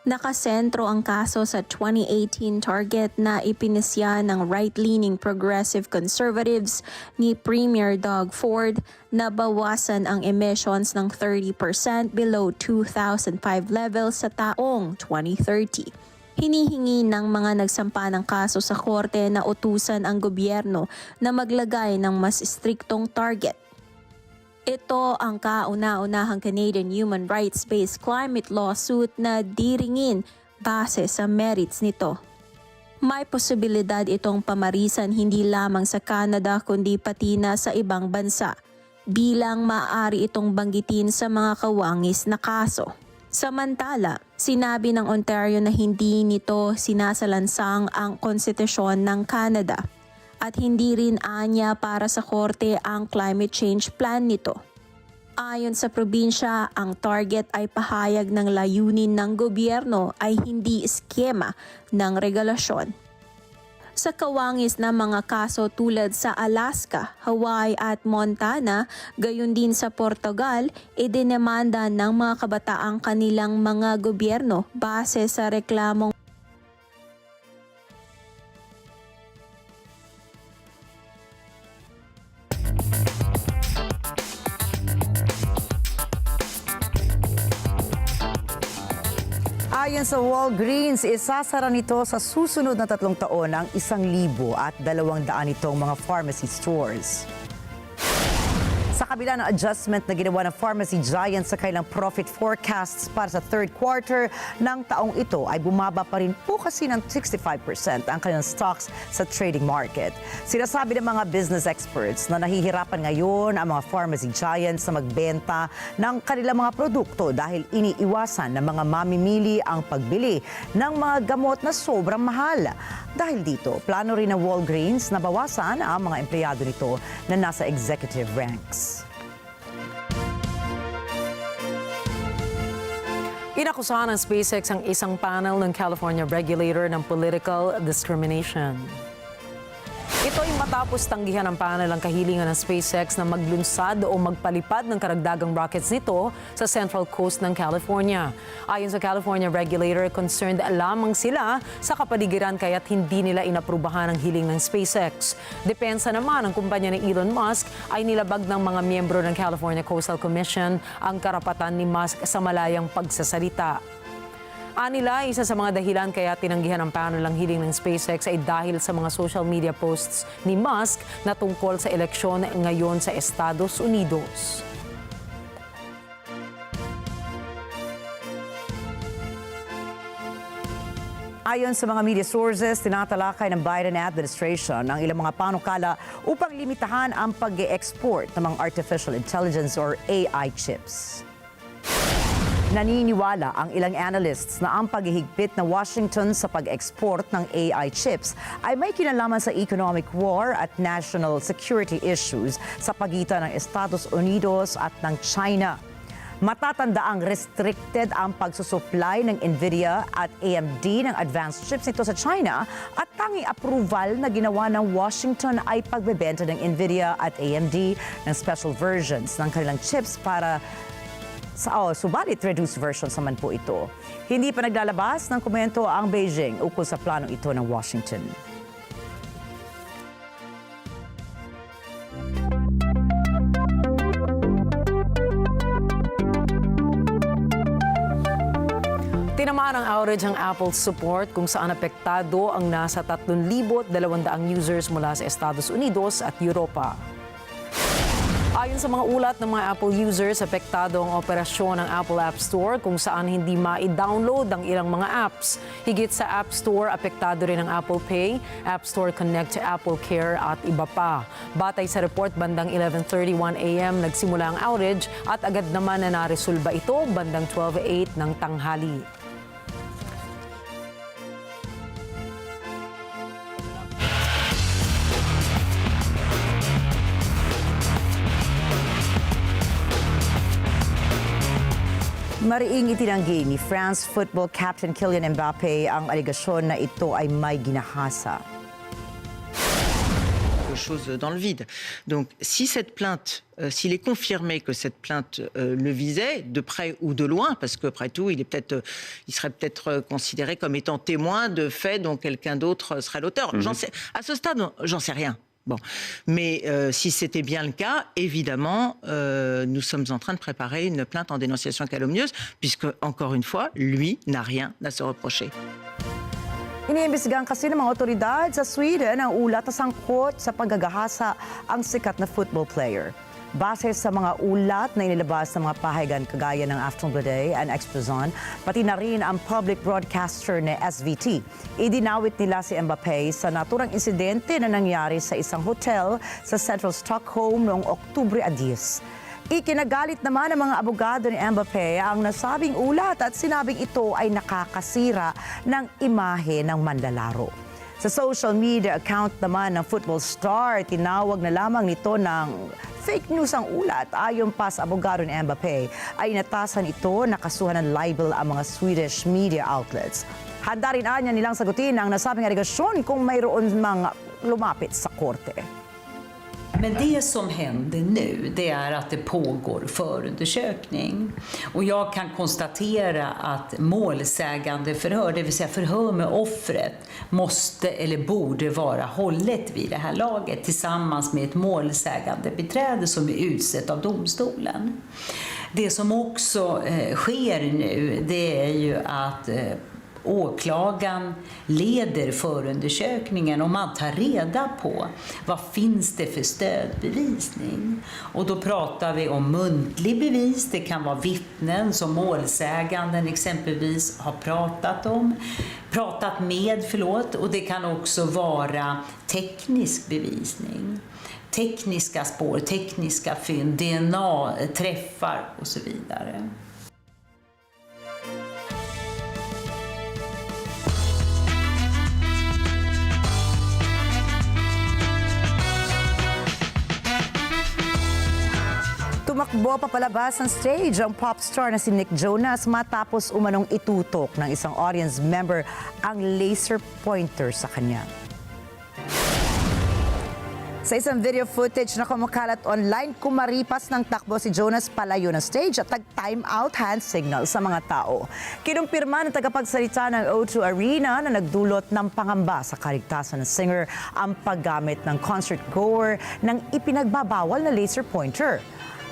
Nakasentro ang kaso sa 2018 target na ipinisya ng right-leaning progressive conservatives ni Premier Doug Ford na bawasan ang emissions ng 30% below 2005 levels sa taong 2030. Hinihingi ng mga nagsampa ng kaso sa korte na utusan ang gobyerno na maglagay ng mas striktong target. Ito ang kauna-unahang Canadian human rights-based climate lawsuit na diringin base sa merits nito. May posibilidad itong pamarisan hindi lamang sa Canada kundi pati na sa ibang bansa bilang maaari itong banggitin sa mga kawangis na kaso. Samantala, sinabi ng Ontario na hindi nito sinasalansang ang konstitusyon ng Canada. At hindi rin anya para sa korte ang climate change plan nito. Ayon sa probinsya, ang target ay pahayag ng layunin ng gobyerno ay hindi eskema ng regulasyon. Sa kawangis na mga kaso tulad sa Alaska, Hawaii at Montana, gayon din sa Portugal, idinemanda ng mga kabataang kanilang mga gobyerno base sa reklamong Ayon sa Walgreens, isasara nito sa susunod na 3 taon ang 1,200 itong mga pharmacy stores. Sa kabila ng adjustment na ginawa ng pharmacy giant sa kailang profit forecasts para sa third quarter ng taong ito ay bumaba pa rin po kasi ng 65% ang kanilang stocks sa trading market. Sinasabi ng mga business experts na nahihirapan ngayon ang mga pharmacy giants na magbenta ng kanilang mga produkto dahil iniiwasan ng mga mamimili ang pagbili ng mga gamot na sobrang mahal. Dahil dito, plano rin ng Walgreens na bawasan ang mga empleyado nito na nasa executive ranks. Inakusahan ng SpaceX ang isang panel ng California regulator ng political discrimination. Ito ay matapos tanggihan ng panel ang kahilingan ng SpaceX na maglunsad o magpalipad ng karagdagang rockets nito sa Central Coast ng California. Ayon sa California regulator, concerned lamang sila sa kapaligiran kaya't hindi nila inaprubahan ang hiling ng SpaceX. Depensa naman ng kumpanya ni Elon Musk ay nilabag ng mga miyembro ng California Coastal Commission ang karapatan ni Musk sa malayang pagsasalita. Anila, isa sa mga dahilan kaya tinanggihan ng panel ang hiling ng SpaceX ay dahil sa mga social media posts ni Musk na tungkol sa eleksyon ngayon sa Estados Unidos. Ayon sa mga media sources, tinatalakay ng Biden administration ang ilang mga panukala upang limitahan ang pag-e-export ng mga artificial intelligence or AI chips. Naniniwala ang ilang analysts na ang paghihigpit ng Washington sa pag-export ng AI chips ay may kinalaman sa economic war at national security issues sa pagitan ng Estados Unidos at ng China. Matatandaang restricted ang pagsusupply ng Nvidia at AMD ng advanced chips nito sa China at tanging approval na ginawa ng Washington ay pagbebenta ng Nvidia at AMD ng special versions ng kanilang chips para subalit reduced versions naman po ito. Hindi pa naglalabas ng komento ang Beijing ukol sa planong ito ng Washington. Tinamaan ng outage ang Apple support kung saan apektado ang nasa 3,200 users mula sa Estados Unidos at Europa. Ayon sa mga ulat ng mga Apple users, apektado ang operasyon ng Apple App Store kung saan hindi ma-download ang ilang mga apps. Higit sa App Store, apektado rin ang Apple Pay, App Store Connect to Apple Care at iba pa. Batay sa report, bandang 11:31 a.m. nagsimula ang outage at agad naman na naresolba ito bandang 12:08 ng tanghali. Mariing itinanggi ni France football captain Kylian Mbappé ang aligasyon na ito ay may ginahasa. Chose dans le vide. Donc, si cette plainte, s'il est confirmé que cette plainte le visait, de près ou de loin, parce qu'après tout, il serait peut-être considéré comme étant témoin de faits dont quelqu'un d'autre serait l'auteur. À ce stade, j'en sais rien. Bon. Mais si c'était bien le cas, évidemment, nous sommes en train de préparer une plainte en dénonciation calomnieuse, puisque, encore une fois, lui n'a rien à se reprocher. Iniimbestigahan kasi ng mga otoridad sa Sweden ang ulat na sangkot sa paggagahasa ang sikat na football player. Base sa mga ulat na inilabas ng mga pahayagan kagaya ng Aftonbladet and Expressen, pati na rin ang public broadcaster na SVT. Idinawit nila si Mbappé sa naturang insidente na nangyari sa isang hotel sa Central Stockholm noong Oktubre 10. Ikinagalit naman ng mga abogado ni Mbappé ang nasabing ulat at sinabing ito ay nakakasira ng imahe ng manlalaro. Sa social media account naman ng football star, tinawag na lamang nito ng fake news ang ulat. Ayon pa sa abogado ni Mbappé, ay inatasan ito na kasuhan ng libel ang mga Swedish media outlets. Handa rin anya nilang sagutin ang nasabing aligasyon kung mayroon mga lumapit sa korte. Men det som händer nu, det är att det pågår förundersökning. Och jag kan konstatera att målsägande förhör, det vill säga förhör med offret, måste eller borde vara hållet vid det här laget tillsammans med ett målsägande beträde som är utsett av domstolen. Det som också sker nu, det är ju att åklagaren leder förundersökningen och man tar reda på vad finns det för stödbevisning. Och då pratar vi om muntlig bevis, det kan vara vittnen som målsäganden exempelvis har pratat med, och det kan också vara teknisk bevisning. Tekniska spår, tekniska fynd, DNA, träffar och så vidare. Tumakbo papalabas ng stage ang popstar na si Nick Jonas matapos umanong itutok ng isang audience member ang laser pointer sa kanya. Sa isang video footage na kumakalat online, kumaripas ng takbo si Jonas palayo ng stage at nag-time out hand signal sa mga tao. Kinumpirma ng tagapagsalita ng O2 Arena na nagdulot ng pangamba sa kaligtasan ng singer ang paggamit ng concert goer ng ipinagbabawal na laser pointer.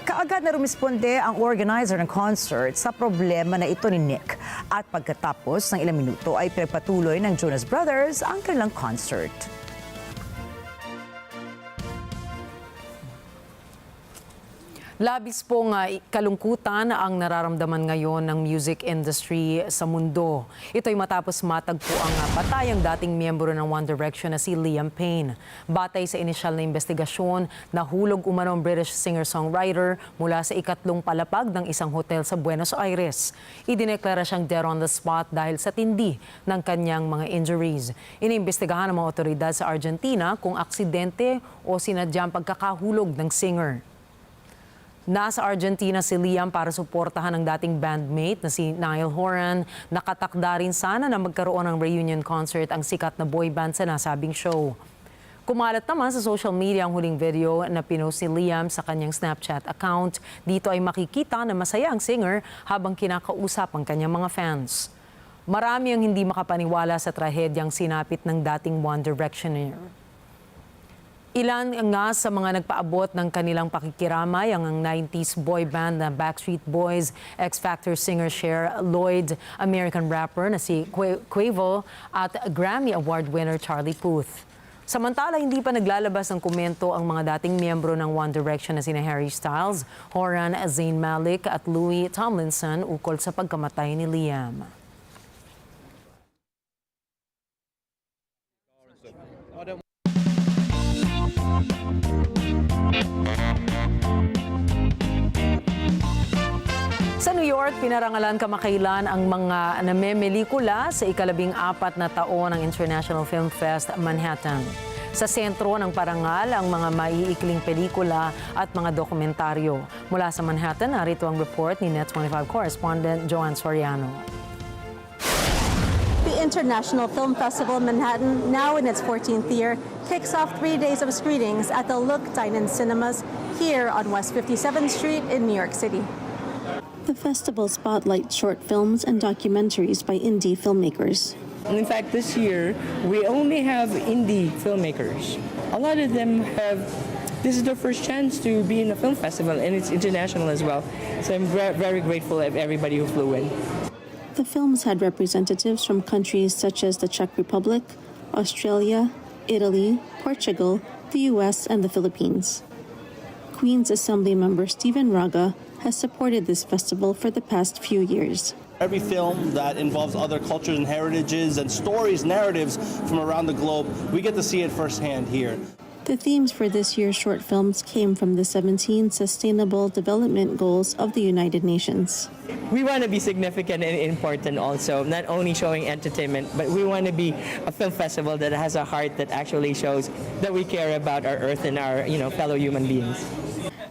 Kaagad na rumisponde ang organizer ng concert sa problema na ito ni Nick. At pagkatapos ng ilang minuto ay pinagpatuloy ng Jonas Brothers ang kanilang concert. Labis pong kalungkutan ang nararamdaman ngayon ng music industry sa mundo. Ito'y matapos matagpo ang batayang dating miyembro ng One Direction na si Liam Payne. Batay sa inisyal na investigasyon, nahulog umano ang British singer-songwriter mula sa ikatlong palapag ng isang hotel sa Buenos Aires. Idineklara siyang dead on the spot dahil sa tindi ng kanyang mga injuries. Iniimbestigahan ng mga otoridad sa Argentina kung aksidente o sinadyang pagkakahulog ng singer. Nasa Argentina si Liam para suportahan ang dating bandmate na si Niall Horan. Nakatakda rin sana na magkaroon ng reunion concert ang sikat na boy band sa nasabing show. Kumalat naman sa social media ang huling video na pinost ni Liam sa kanyang Snapchat account. Dito ay makikita na masaya ang singer habang kinakausap ang kanyang mga fans. Marami ang hindi makapaniwala sa trahedyang sinapit ng dating One Directioner. Ilan nga sa mga nagpaabot ng kanilang pakikiramay ang 90s boy band na Backstreet Boys, X-Factor singer Cher Lloyd, American rapper na si Quavo at Grammy Award winner Charlie Puth. Samantala, hindi pa naglalabas ng komento ang mga dating miyembro ng One Direction na sina Harry Styles, Horan, Zayn Malik at Louis Tomlinson ukol sa pagkamatay ni Liam. Sa New York, pinarangalan kamakailan ang mga namemelikula sa ika-14 na taon ng International Film Fest Manhattan. Sa sentro ng parangal ang mga maiikling pelikula at mga dokumentaryo. Mula sa Manhattan, narito ang report ni Net25 correspondent Joanne Soriano. The International Film Festival Manhattan, now in its 14th year, kicks off 3 days of screenings at the Look Dine-In Cinemas here on West 57th Street in New York City. The festival spotlights short films and documentaries by indie filmmakers. In fact, this year, we only have indie filmmakers. A lot of them this is their first chance to be in a film festival, and it's international as well. So I'm very grateful of everybody who flew in. The films had representatives from countries such as the Czech Republic, Australia, Italy, Portugal, the US, and the Philippines. Queen's Assembly member Stephen Raga has supported this festival for the past few years. Every film that involves other cultures and heritages and stories, narratives from around the globe, we get to see it firsthand here. The themes for this year's short films came from the 17 Sustainable Development Goals of the United Nations. We want to be significant and important also, not only showing entertainment, but we want to be a film festival that has a heart that actually shows that we care about our earth and our, fellow human beings.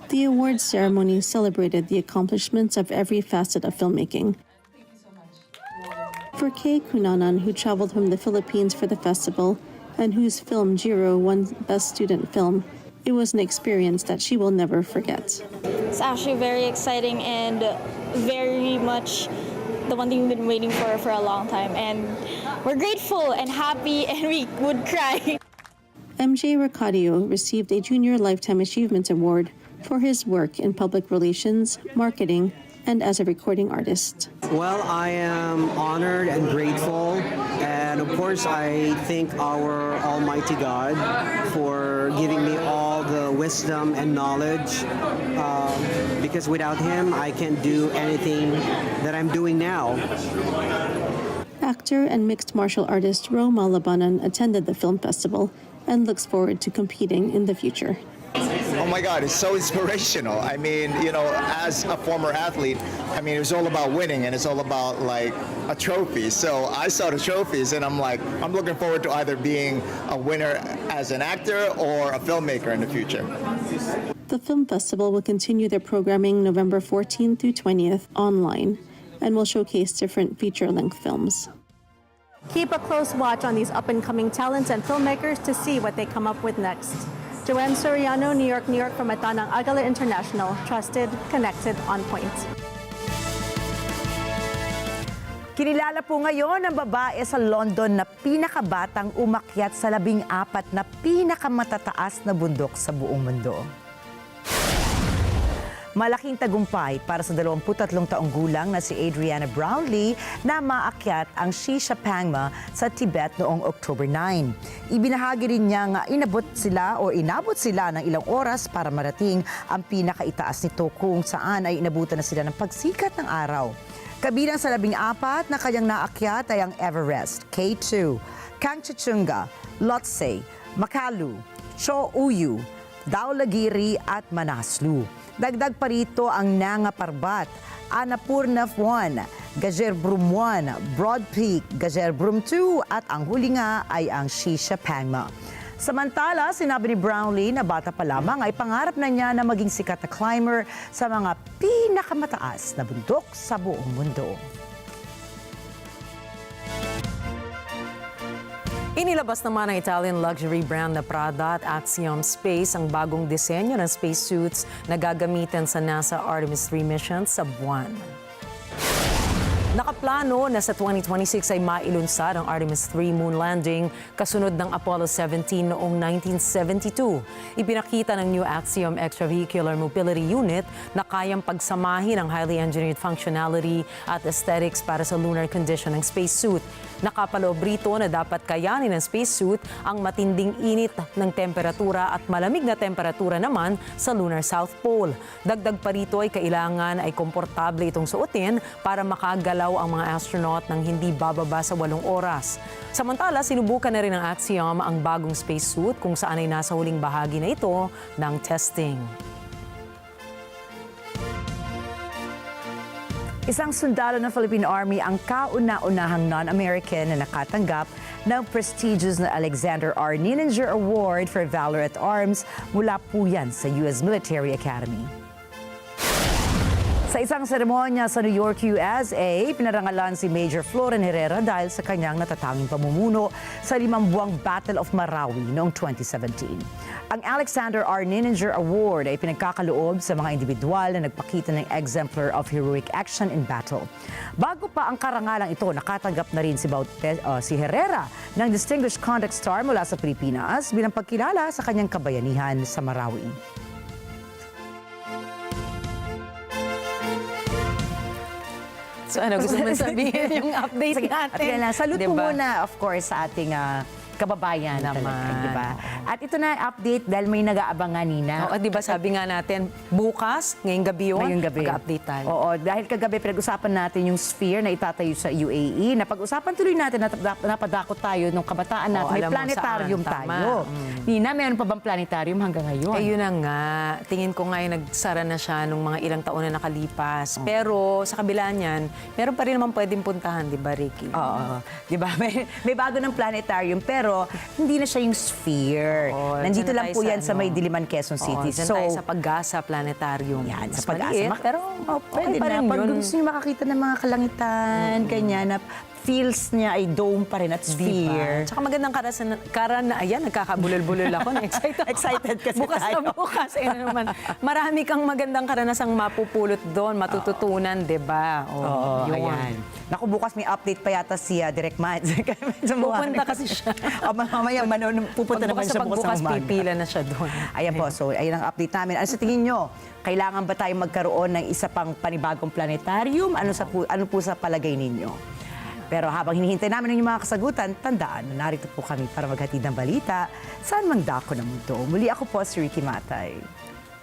The awards ceremony celebrated the accomplishments of every facet of filmmaking. For Kay Cunanan, who traveled from the Philippines for the festival and whose film Jiro won Best Student Film, it was an experience that she will never forget. It's actually very exciting and very much the one thing we've been waiting for a long time. And we're grateful and happy and we would cry. MJ Ricadio received a Junior Lifetime Achievement Award for his work in public relations, marketing, and as a recording artist. Well, I am honored and grateful, and of course, I thank our Almighty God for giving me all the wisdom and knowledge, because without Him, I can't do anything that I'm doing now. Actor and mixed martial artist Roma Labanan attended the film festival and looks forward to competing in the future. Oh my God, it's so inspirational. I mean, you know, as a former athlete, I mean, it was all about winning and it's all about like a trophy. So I saw the trophies and I'm like, I'm looking forward to either being a winner as an actor or a filmmaker in the future. The film festival will continue their programming November 14th through 20th online and will showcase different feature-length films. Keep a close watch on these up-and-coming talents and filmmakers to see what they come up with next. Joanne Soriano, New York, from Atanang Agila International. Trusted, connected, on point. Kinilala po ngayon ang babae sa London na pinakabatang umakyat sa 14 na pinakamatataas na bundok sa buong mundo. Malaking tagumpay para sa 23 taong gulang na si Adriana Brownlee na maakyat ang Shisha Pangma sa Tibet noong October 9. Ibinahagi rin niya nga inabot sila ng ilang oras para marating ang pinakaitaas nito kung saan ay inabutan na sila ng pagsikat ng araw. Kabilang sa 14 na kanyang naakyat ay ang Everest, K2, Kangchechunga, Lhotse, Makalu, Cho Oyu, Dhaulagiri at Manaslu. Dagdag pa rito ang Nanga Parbat, Annapurna 1, Gajerbrum 1, Broad Peak, Gajerbrum 2 at ang huli nga ay ang Shisha Pangma. Samantala, sinabi ni Brownlee na bata pa lamang ay pangarap na niya na maging sikat na climber sa mga pinakamataas na bundok sa buong mundo. Inilabas naman ng Italian luxury brand na Prada at Axiom Space ang bagong disenyo ng spacesuits na gagamitin sa NASA Artemis 3 mission sa buwan. Nakaplano na sa 2026 ay mailunsad ang Artemis 3 moon landing kasunod ng Apollo 17 noong 1972. Ipinakita ng new Axiom Extravehicular Mobility Unit na kayang pagsamahin ang highly engineered functionality at aesthetics para sa lunar condition ng spacesuit. Nakapaloob rito na dapat kayanin ng spacesuit ang matinding init ng temperatura at malamig na temperatura naman sa lunar South Pole. Dagdag pa rito ay kailangan ay komportable itong suotin para makagalaw ang mga astronaut ng hindi bababa sa 8 oras. Samantala, sinubukan na rin ng Axiom ang bagong spacesuit kung saan ay nasa huling bahagi na ito ng testing. Isang sundalo ng Philippine Army ang kauna-unahang non-American na nakatanggap ng prestigious na Alexander R. Nininger Award for Valor at Arms mula po yan sa U.S. Military Academy. Sa isang seremonya sa New York, USA, pinarangalan si Major Flores dahil sa kanyang natatanging pamumuno sa 5 buwang Battle of Marawi noong 2017. Ang Alexander R. Nininger Award ay pinagkakaloob sa mga individual na nagpakita ng exemplar of heroic action in battle. Bago pa ang karangalang ito, nakatanggap na rin si Herrera ng Distinguished Conduct Star mula sa Pilipinas bilang pagkilala sa kanyang kabayanihan sa Marawi. So ano, gusto mo sabihin yung update natin? Salute po muna, of course, sa ating kababayan naman. Diba? At ito na update dahil may nag-aabangan nina. Oo, diba sabi nga natin, bukas, ngayong gabi yun, mag-update tayo. Oo, dahil kagabi pinag-usapan natin yung sphere na itatayo sa UAE. Napag-usapan tuloy natin, napadakot tayo nung kabataan natin. May planetarium tayo. Nina, meron pa bang planetarium hanggang ngayon? Ayun na nga. Tingin ko nga nagsara na siya nung mga ilang taon na nakalipas. Pero sa kabila niyan, meron pa rin naman pwedeng puntahan, di ba, Rikki? Oo. Di ba? May bago ng planetarium, pero hindi na siya yung sphere. Nandito lang po yan sa may Diliman, Quezon City. Dyan tayo sa Pag-asa Planetarium. Yan, sa Pag-asa. Pero pwede na. Pag gusto nyo makakita ng mga kalangitan, ganyan, na feels niya ay dome pa rin at sphere. Tsaka magandang ayan, nagkakabulol-bulol ako. Excited. Excited kasi bukas tayo. na bukas. Naman. Marami kang magandang karanasang mapupulot doon, matututunan, di ba? Oo, yun. ayan. Naku, bukas may update pa yata si Direk Mads. Pupunta kasi siya. Mamaya pupunta naman siya bukas ng umaga. Pipila na siya doon. Ayan po, so ayan ang update namin. Ano sa tingin nyo? Kailangan ba tayong magkaroon ng isa pang panibagong planetarium? Ano po sa palagay ninyo? Pero habang hinihintay namin ang mga kasagutan, tandaan na narito po kami para maghatid ng balita saan mang dako ng mundo. Muli ako po si Rikki Mathay.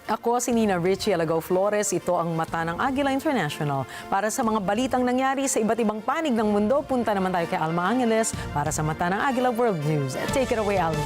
Ako si Rikki Alagao Flores. Ito ang mata ng Agila International. Para sa mga balitang nangyari sa iba't ibang panig ng mundo, punta naman tayo kay Alma Angeles para sa mata ng Agila World News. Take it away, Alma.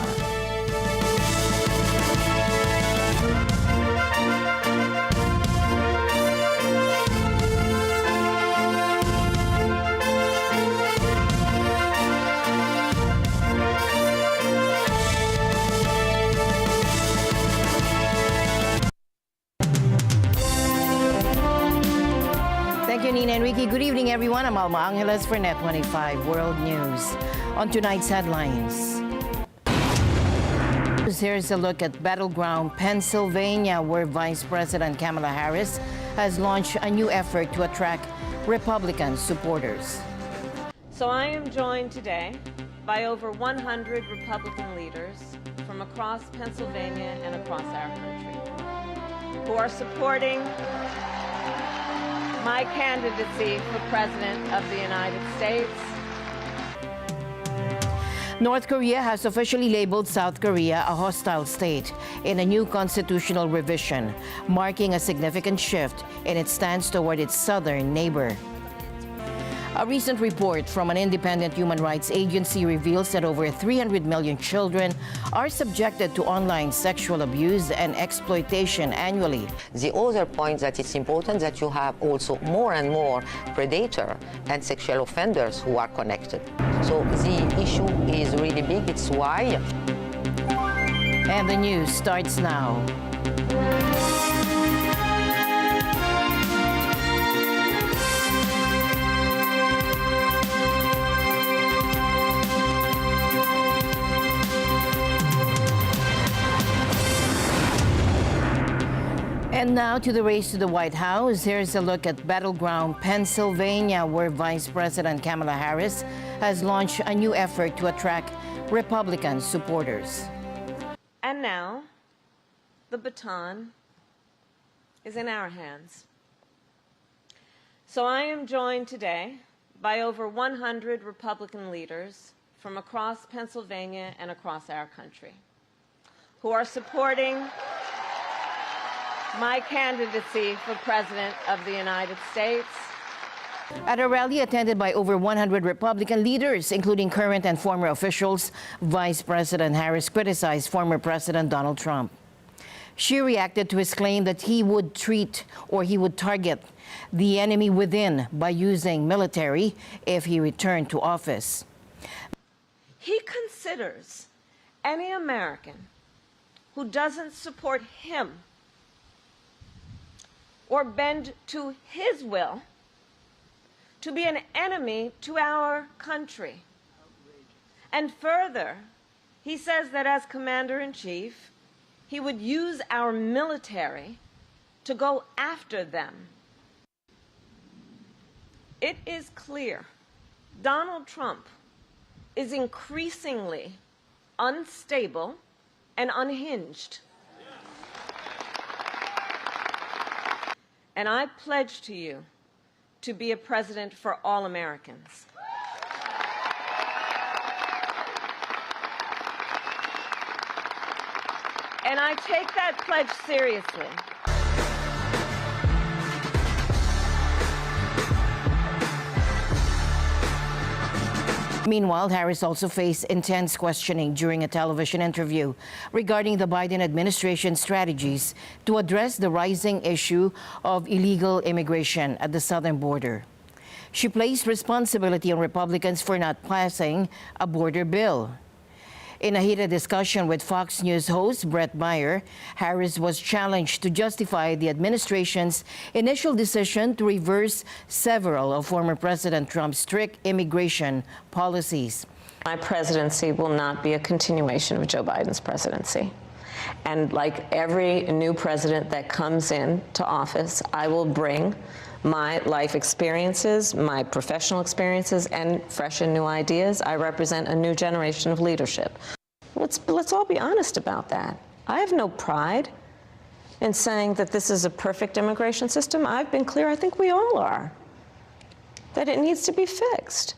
Thank you, Nina and Rikki. Good evening, everyone. I'm Alma Angeles for Net 25 World News. On tonight's headlines. Here's a look at battleground Pennsylvania, where Vice President Kamala Harris has launched a new effort to attract Republican supporters. So I am joined today by over 100 Republican leaders from across Pennsylvania and across our country who are supporting my candidacy for President of the United States. North Korea has officially labeled South Korea a hostile state in a new constitutional revision, marking a significant shift in its stance toward its southern neighbor. A recent report from an independent human rights agency reveals that over 300 million children are subjected to online sexual abuse and exploitation annually. The other point that it's important that you have also more and more predator and sexual offenders who are connected. So the issue is really big. It's why. And the news starts now. And now to the race to the White House. Here's a look at battleground Pennsylvania, where Vice President Kamala Harris has launched a new effort to attract Republican supporters. And now, the baton is in our hands. So I am joined today by over 100 Republican leaders from across Pennsylvania and across our country who are supporting my candidacy for President of the United States. At a rally attended by over 100 Republican leaders, including current and former officials, Vice President Harris criticized former President Donald Trump. She reacted to his claim that he would target the enemy within by using military if he returned to office. He considers any American who doesn't support him or bend to his will to be an enemy to our country. And further, he says that as Commander-in-Chief, he would use our military to go after them. It is clear Donald Trump is increasingly unstable and unhinged. And I pledge to you to be a president for all Americans. And I take that pledge seriously. Meanwhile, Harris also faced intense questioning during a television interview regarding the Biden administration's strategies to address the rising issue of illegal immigration at the southern border. She placed responsibility on Republicans for not passing a border bill. In a heated discussion with Fox News host Brett Meyer, Harris was challenged to justify the administration's initial decision to reverse several of former President Trump's strict immigration policies. My presidency will not be a continuation of Joe Biden's presidency. And like every new president that comes into office, I will bring my life experiences, my professional experiences, and fresh and new ideas. I represent a new generation of leadership. Let's all be honest about that. I have no pride in saying that this is a perfect immigration system. I've been clear, I think we all are, that it needs to be fixed.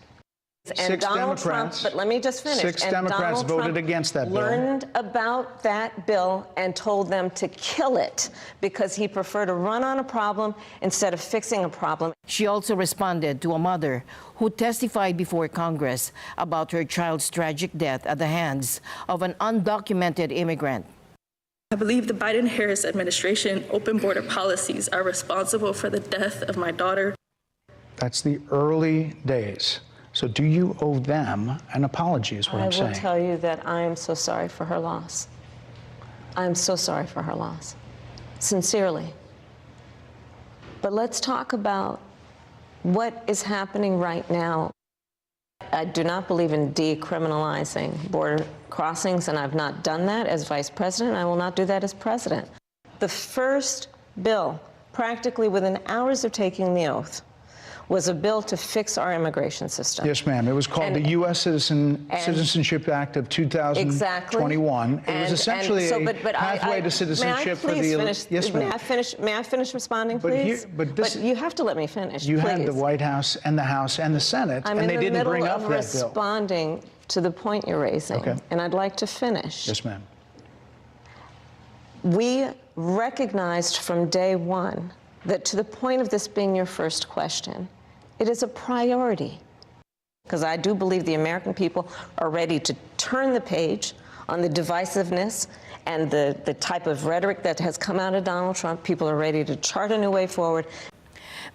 And Donald Trump, but let me just finish. Six and Democrats Donald voted Trump against that bill. Learned about that bill and told them to kill it because he preferred to run on a problem instead of fixing a problem. She also responded to a mother who testified before Congress about her child's tragic death at the hands of an undocumented immigrant. I believe the Biden-Harris administration open border policies are responsible for the death of my daughter. That's the early days. So do you owe them an apology is what I'm saying. I will tell you that I am so sorry for her loss. I am so sorry for her loss. Sincerely. But let's talk about what is happening right now. I do not believe in decriminalizing border crossings, and I've not done that as vice president. I will not do that as president. The first bill, practically within hours of taking the oath, was a bill to fix our immigration system. Yes, ma'am. It was called the U.S. Citizenship Act of 2021. Exactly. It was essentially a pathway to citizenship for the elite. Yes, ma'am. May I finish responding, please? But you have to let me finish, You please. had the White House and the House and the Senate, I'm and they didn't bring up that bill. I'm in the middle of responding to the point you're raising, and I'd like to finish. Yes, ma'am. We recognized from day one that to the point of this being your first question, it is a priority, because I do believe the American people are ready to turn the page on the divisiveness and the type of rhetoric that has come out of Donald Trump. People are ready to chart a new way forward.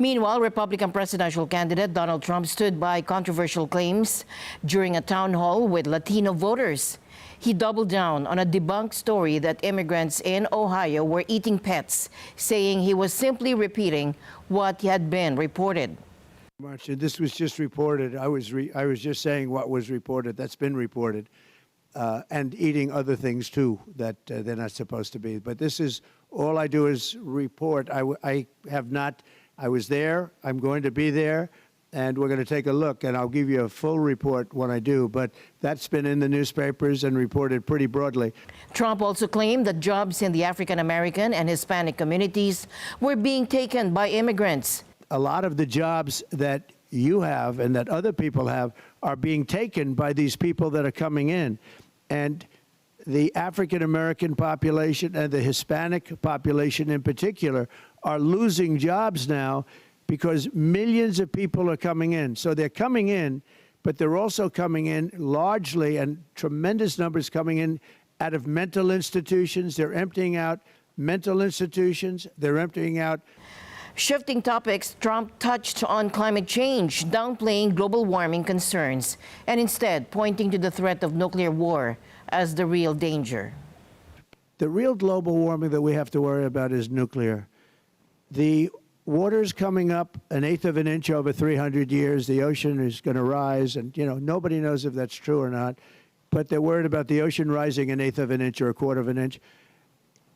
Meanwhile, Republican presidential candidate Donald Trump stood by controversial claims during a town hall with Latino voters. He doubled down on a debunked story that immigrants in Ohio were eating pets, saying he was simply repeating what had been reported. This was just reported. I was just saying what was reported. That's been reported, and eating other things too that they're not supposed to be. But this is all I do is report. I have not. I was there. I'm going to be there, and we're going to take a look. And I'll give you a full report when I do. But that's been in the newspapers and reported pretty broadly. Trump also claimed that jobs in the African American and Hispanic communities were being taken by immigrants. A lot of the jobs that you have and that other people have are being taken by these people that are coming in. And the African American population and the Hispanic population in particular are losing jobs now because millions of people are coming in. So they're coming in, but they're also coming in largely, and tremendous numbers coming in out of mental institutions. They're emptying out mental institutions. They're emptying out. Shifting topics, Trump touched on climate change, downplaying global warming concerns, and instead pointing to the threat of nuclear war as the real danger. The real global warming that we have to worry about is nuclear. The water's coming up 1/8 of an inch over 300 years. The ocean is going to rise, and nobody knows if that's true or not, but they're worried about the ocean rising 1/8 of an inch or 1/4 of an inch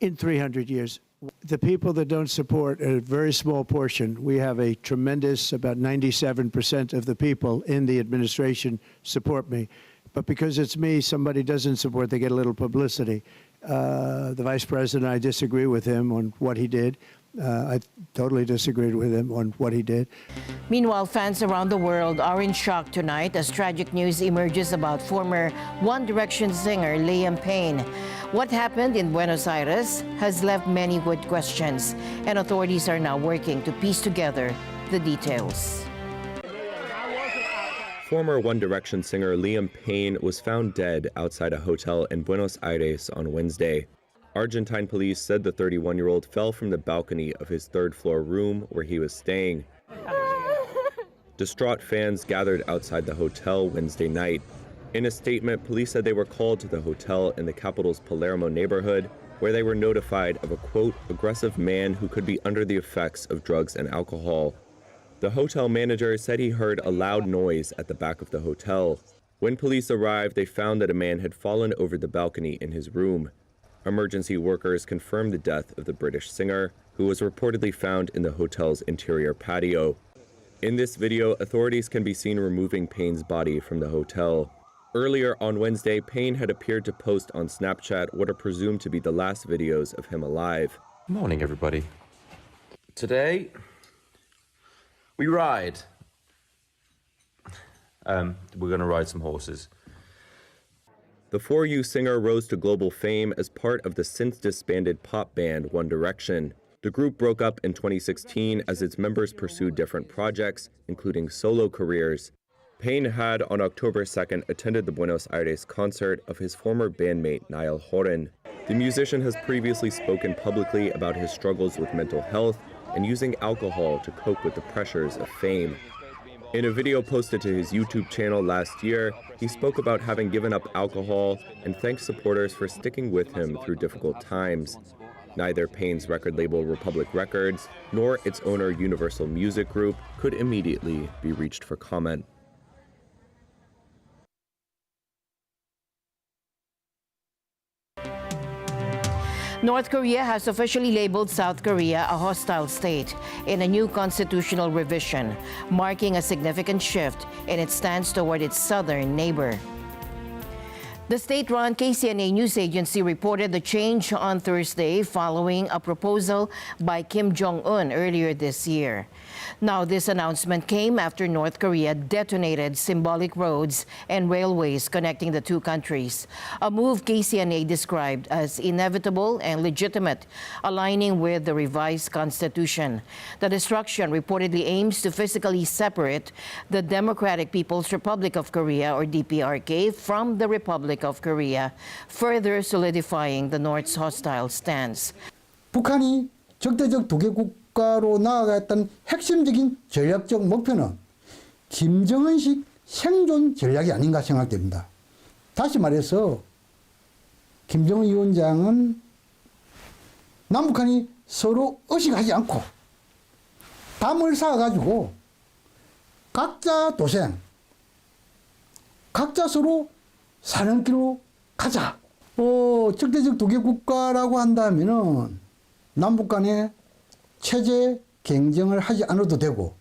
in 300 years. The people that don't support a very small portion. We have a tremendous, about 97% of the people in the administration support me. But because it's me, somebody doesn't support, they get a little publicity. The vice president, I disagree with him on what he did. I totally disagreed with him on what he did. Meanwhile, fans around the world are in shock tonight as tragic news emerges about former One Direction singer Liam Payne. What happened in Buenos Aires has left many with questions, and authorities are now working to piece together the details. Former One Direction singer Liam Payne was found dead outside a hotel in Buenos Aires on Wednesday. Argentine police said the 31-year-old fell from the balcony of his third-floor room where he was staying. Distraught fans gathered outside the hotel Wednesday night. In a statement, police said they were called to the hotel in the capital's Palermo neighborhood, where they were notified of a, quote, aggressive man who could be under the effects of drugs and alcohol. The hotel manager said he heard a loud noise at the back of the hotel. When police arrived, they found that a man had fallen over the balcony in his room. Emergency workers confirmed the death of the British singer, who was reportedly found in the hotel's interior patio. In this video, authorities can be seen removing Payne's body from the hotel. Earlier on Wednesday, Payne had appeared to post on Snapchat what are presumed to be the last videos of him alive. Morning, everybody. Today, we ride. We're going to ride some horses. The 4U singer rose to global fame as part of the since-disbanded pop band One Direction. The group broke up in 2016 as its members pursued different projects, including solo careers. Payne had, on October 2nd, attended the Buenos Aires concert of his former bandmate Niall Horan. The musician has previously spoken publicly about his struggles with mental health and using alcohol to cope with the pressures of fame. In a video posted to his YouTube channel last year, he spoke about having given up alcohol and thanked supporters for sticking with him through difficult times. Neither Payne's record label Republic Records nor its owner Universal Music Group could immediately be reached for comment. North Korea has officially labeled South Korea a hostile state in a new constitutional revision, marking a significant shift in its stance toward its southern neighbor. The state-run KCNA news agency reported the change on Thursday following a proposal by Kim Jong-un earlier this year. Now, this announcement came after North Korea detonated symbolic roads and railways connecting the two countries, a move KCNA described as inevitable and legitimate, aligning with the revised constitution. The destruction reportedly aims to physically separate the Democratic People's Republic of Korea, or DPRK, from the Republic of Korea, further solidifying the North's hostile stance. 북한이 적대적 두개 국가로 나아갔던 핵심적인 전략적 목표는 김정은식 생존 전략이 아닌가 생각됩니다. 다시 말해서 김정은 위원장은 남북한이 서로 의식하지 않고 담을 쌓아가지고 각자 도생, 각자 서로 사는 길로 가자. 적대적 두개 국가라고 한다면은 남북 간에 체제 경쟁을 하지 않아도 되고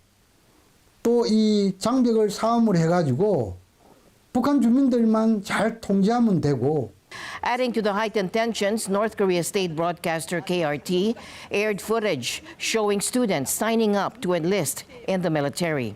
또 이 장벽을 싸움을 해가지고 북한 주민들만 잘 통제하면 되고. Adding to the heightened tensions, North Korea state broadcaster KRT aired footage showing students signing up to enlist in the military.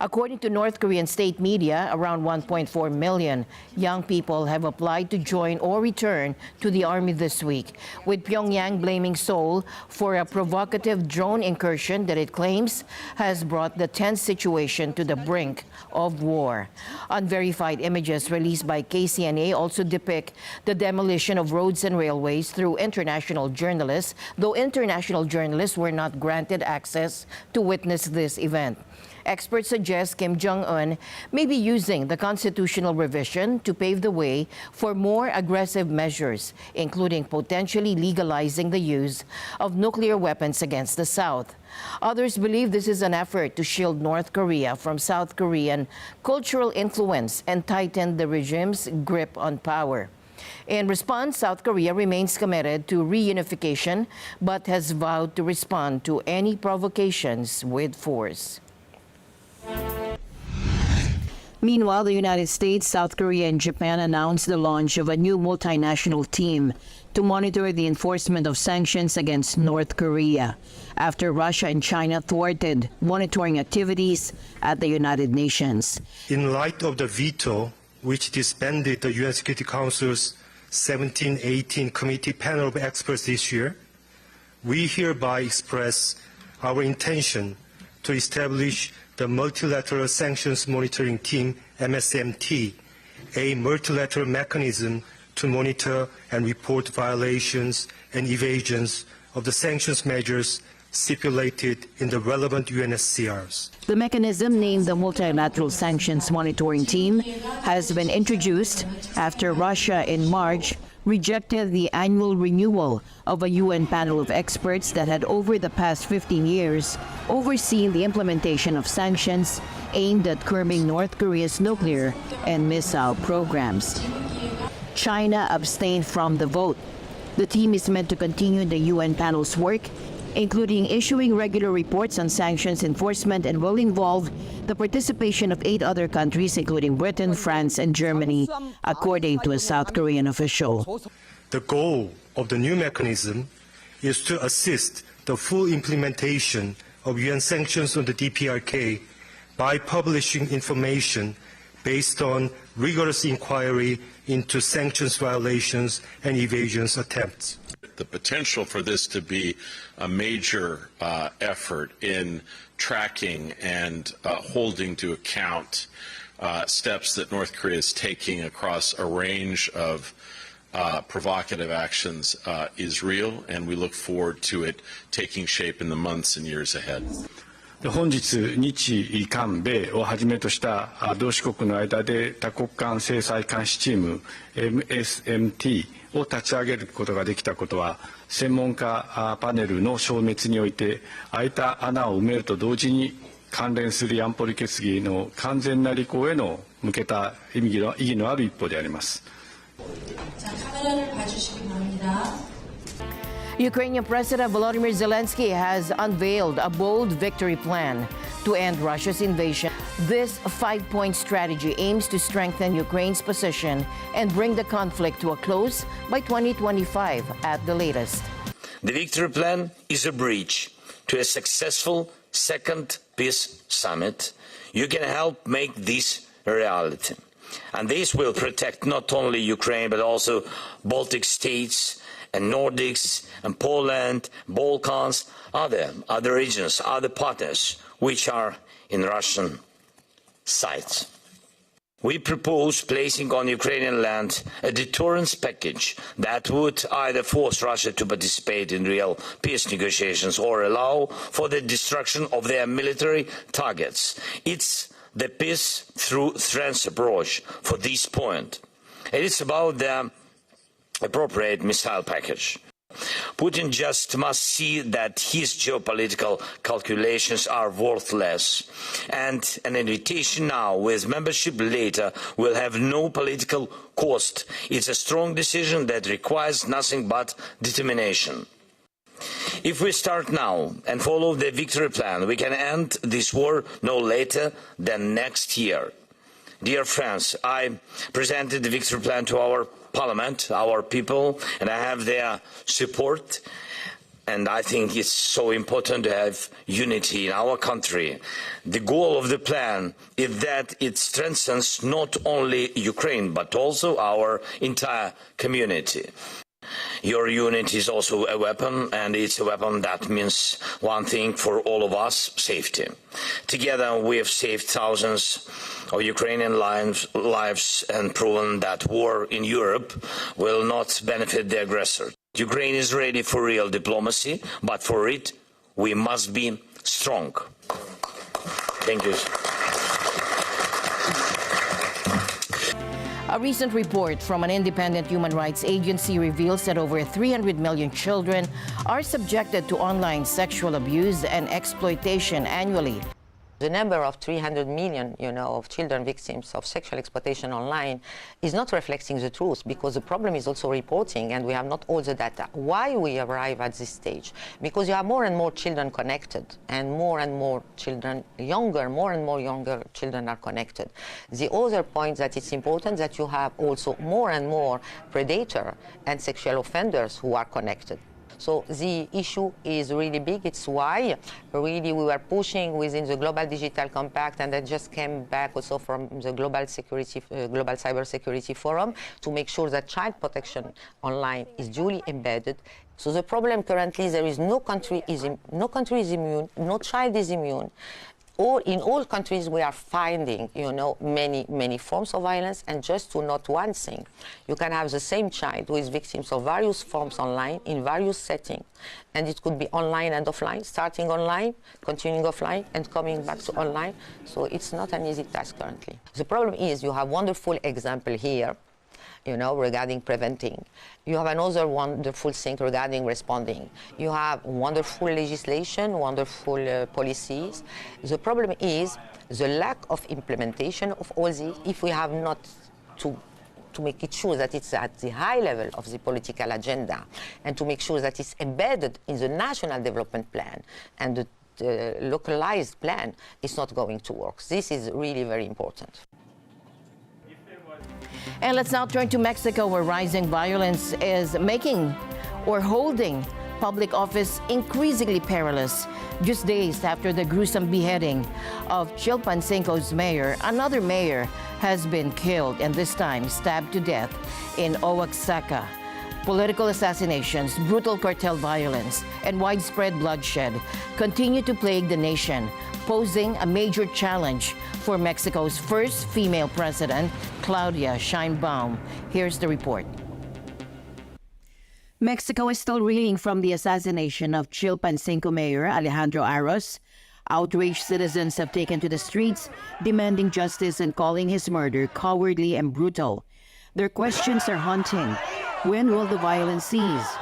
According to North Korean state media, around 1.4 million young people have applied to join or return to the army this week, with Pyongyang blaming Seoul for a provocative drone incursion that it claims has brought the tense situation to the brink of war. Unverified images released by KCNA also depict the demolition of roads and railways through international journalists, though international journalists were not granted access to witness this event. Experts suggest Kim Jong-un may be using the constitutional revision to pave the way for more aggressive measures, including potentially legalizing the use of nuclear weapons against the South. Others believe this is an effort to shield North Korea from South Korean cultural influence and tighten the regime's grip on power. In response, South Korea remains committed to reunification, but has vowed to respond to any provocations with force. Meanwhile, the United States, South Korea, and Japan announced the launch of a new multinational team to monitor the enforcement of sanctions against North Korea after Russia and China thwarted monitoring activities at the United Nations. In light of the veto which disbanded the UN Security Council's 1718 Committee panel of experts this year, we hereby express our intention to establish the Multilateral Sanctions Monitoring Team, MSMT, a multilateral mechanism to monitor and report violations and evasions of the sanctions measures stipulated in the relevant UNSCRs. The mechanism, named the Multilateral Sanctions Monitoring Team, has been introduced after Russia in March rejected the annual renewal of a UN panel of experts that had, over the past 15 years, overseen the implementation of sanctions aimed at curbing North Korea's nuclear and missile programs. China abstained from the vote. The team is meant to continue the UN panel's work, including issuing regular reports on sanctions enforcement, and will involve the participation of 8 other countries, including Britain, France, and Germany, according to a South Korean official. The goal of the new mechanism is to assist the full implementation of UN sanctions on the DPRK by publishing information based on rigorous inquiry into sanctions violations and evasions attempts. The potential for this to be a major effort in tracking and holding to account steps that North Korea is taking across a range of provocative actions is real, and we look forward to it taking shape in the months and years ahead. 本日、日韓米をはじめとした同志国の間で多国間制裁監視チーム MSMT を立ち上げることができたことは、専門家パネルの消滅において空いた穴を埋めると同時に関連する安保理決議の完全な履行への向けた意義のある一歩であります。 Ukrainian President Volodymyr Zelensky has unveiled a bold victory plan to end Russia's invasion. This 5-point strategy aims to strengthen Ukraine's position and bring the conflict to a close by 2025 at the latest. The victory plan is a bridge to a successful second peace summit. You can help make this a reality. And this will protect not only Ukraine, but also Baltic states and Nordics and Poland, Balkans, other regions, other partners which are in Russian sites. We propose placing on Ukrainian land a deterrence package that would either force Russia to participate in real peace negotiations or allow for the destruction of their military targets. It's the peace through threats approach for this point. And it's about the appropriate missile package. Putin just must see that his geopolitical calculations are worthless, and an invitation now with membership later will have no political cost. It's a strong decision that requires nothing but determination. If we start now and follow the victory plan, we can end this war no later than next year. Dear friends, I presented the victory plan to our Parliament, our people, and I have their support. And I think it's so important to have unity in our country. The goal of the plan is that it strengthens not only Ukraine, but also our entire community. Your unity is also a weapon, and it's a weapon that means one thing for all of us: safety. Together we have saved thousands of Ukrainian lives and proven that war in Europe will not benefit the aggressor. Ukraine is ready for real diplomacy, but for it we must be strong. Thank you. A recent report from an independent human rights agency reveals that over 300 million children are subjected to online sexual abuse and exploitation annually. The number of 300 million, of children victims of sexual exploitation online is not reflecting the truth, because the problem is also reporting, and we have not all the data. Why we arrive at this stage? Because you have more and more children connected, and more children, more and more younger children are connected. The other point that it's important that you have also more and more predator and sexual offenders who are connected. So the issue is really big. It's why really we were pushing within the Global Digital Compact, and I just came back also from the Global Cyber Security Forum to make sure that child protection online is duly embedded. So the problem currently, there is no country is immune, no child is immune. in all countries we are finding, many forms of violence. And just to note one thing, you can have the same child who is victims of various forms online in various settings. And it could be online and offline, starting online, continuing offline, and coming back to online. So it's not an easy task currently. The problem is you have wonderful example here, regarding preventing. You have another wonderful thing regarding responding. You have wonderful legislation, wonderful policies. The problem is the lack of implementation of all these. If we have not to make it sure that it's at the high level of the political agenda and to make sure that it's embedded in the national development plan and the localized plan, it's not going to work. This is really very important. And let's now turn to Mexico, where rising violence is making or holding public office increasingly perilous. Just days after the gruesome beheading of Chilpancingo's mayor, another mayor has been killed, and this time stabbed to death in Oaxaca. Political assassinations, brutal cartel violence, and widespread bloodshed continue to plague the nation, posing a major challenge for Mexico's first female president, Claudia Sheinbaum. Here's the report. Mexico is still reeling from the assassination of Chilpancingo Mayor Alejandro Aros. Outraged citizens have taken to the streets, demanding justice and calling his murder cowardly and brutal. Their questions are haunting. When will the violence cease?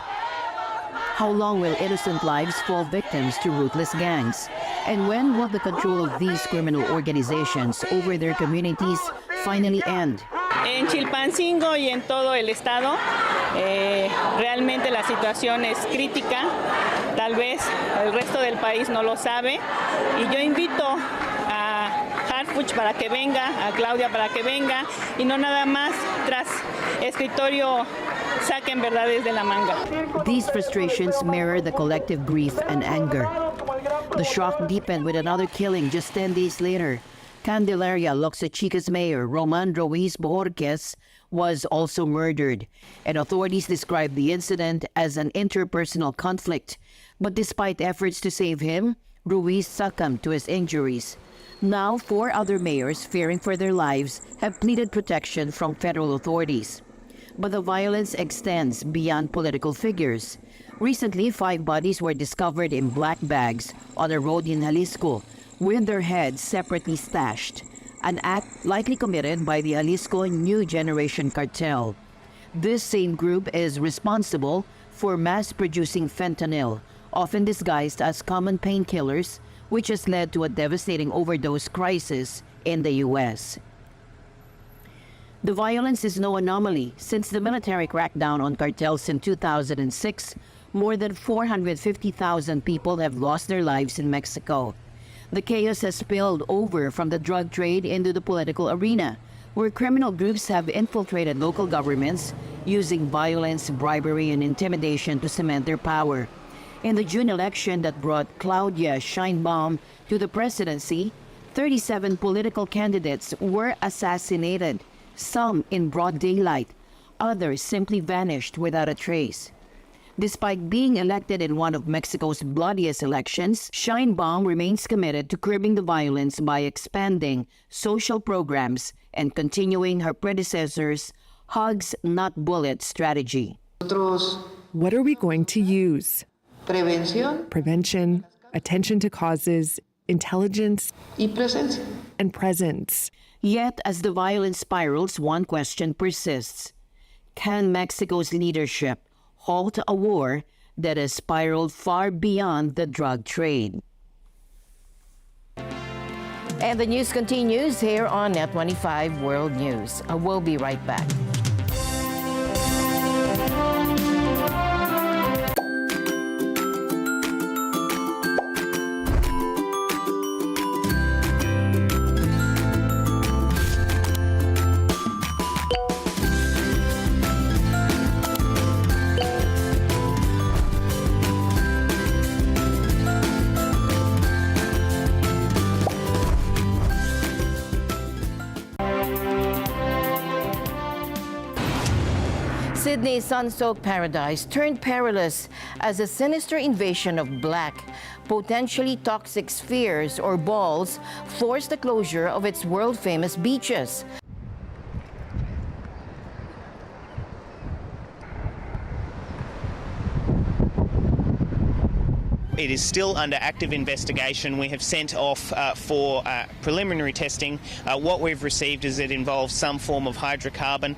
How long will innocent lives fall victims to ruthless gangs? And when will the control of these criminal organizations over their communities finally end? En Chilpancingo y en todo el estado, realmente la situación es crítica. Tal vez el resto del país no lo sabe. Y yo invito a Harfuch para que venga, a Claudia para que venga, y no nada más tras escritorio saquen verdades de la manga. These frustrations mirror the collective grief and anger. The shock deepened with another killing just 10 days later. Candelaria, Loxa Chica's mayor, Roman Ruiz Bohorquez, was also murdered, and authorities described the incident as an interpersonal conflict. But despite efforts to save him, Ruiz succumbed to his injuries. Now, 4 other mayors, fearing for their lives, have pleaded protection from federal authorities. But the violence extends beyond political figures. Recently, 5 bodies were discovered in black bags on a road in Jalisco, with their heads separately stashed, an act likely committed by the Jalisco New Generation Cartel. This same group is responsible for mass-producing fentanyl, often disguised as common painkillers, which has led to a devastating overdose crisis in the U.S. The violence is no anomaly. Since the military crackdown on cartels in 2006, more than 450,000 people have lost their lives in Mexico. The chaos has spilled over from the drug trade into the political arena, where criminal groups have infiltrated local governments using violence, bribery, and intimidation to cement their power. In the June election that brought Claudia Sheinbaum to the presidency, 37 political candidates were assassinated, some in broad daylight, others simply vanished without a trace. Despite being elected in one of Mexico's bloodiest elections, Sheinbaum remains committed to curbing the violence by expanding social programs and continuing her predecessor's hugs, not bullets strategy. What are we going to use? Prevention, attention to causes, intelligence, and presence. Yet, as the violence spirals, one question persists. Can Mexico's leadership halt a war that has spiraled far beyond the drug trade? And the news continues here on Net 25 World News. We'll be right back. Sydney's sun-soaked paradise turned perilous as a sinister invasion of black potentially toxic spheres or balls forced the closure of its world-famous beaches. It is still under active investigation. We have sent off for preliminary testing. What we've received is it involves some form of hydrocarbon,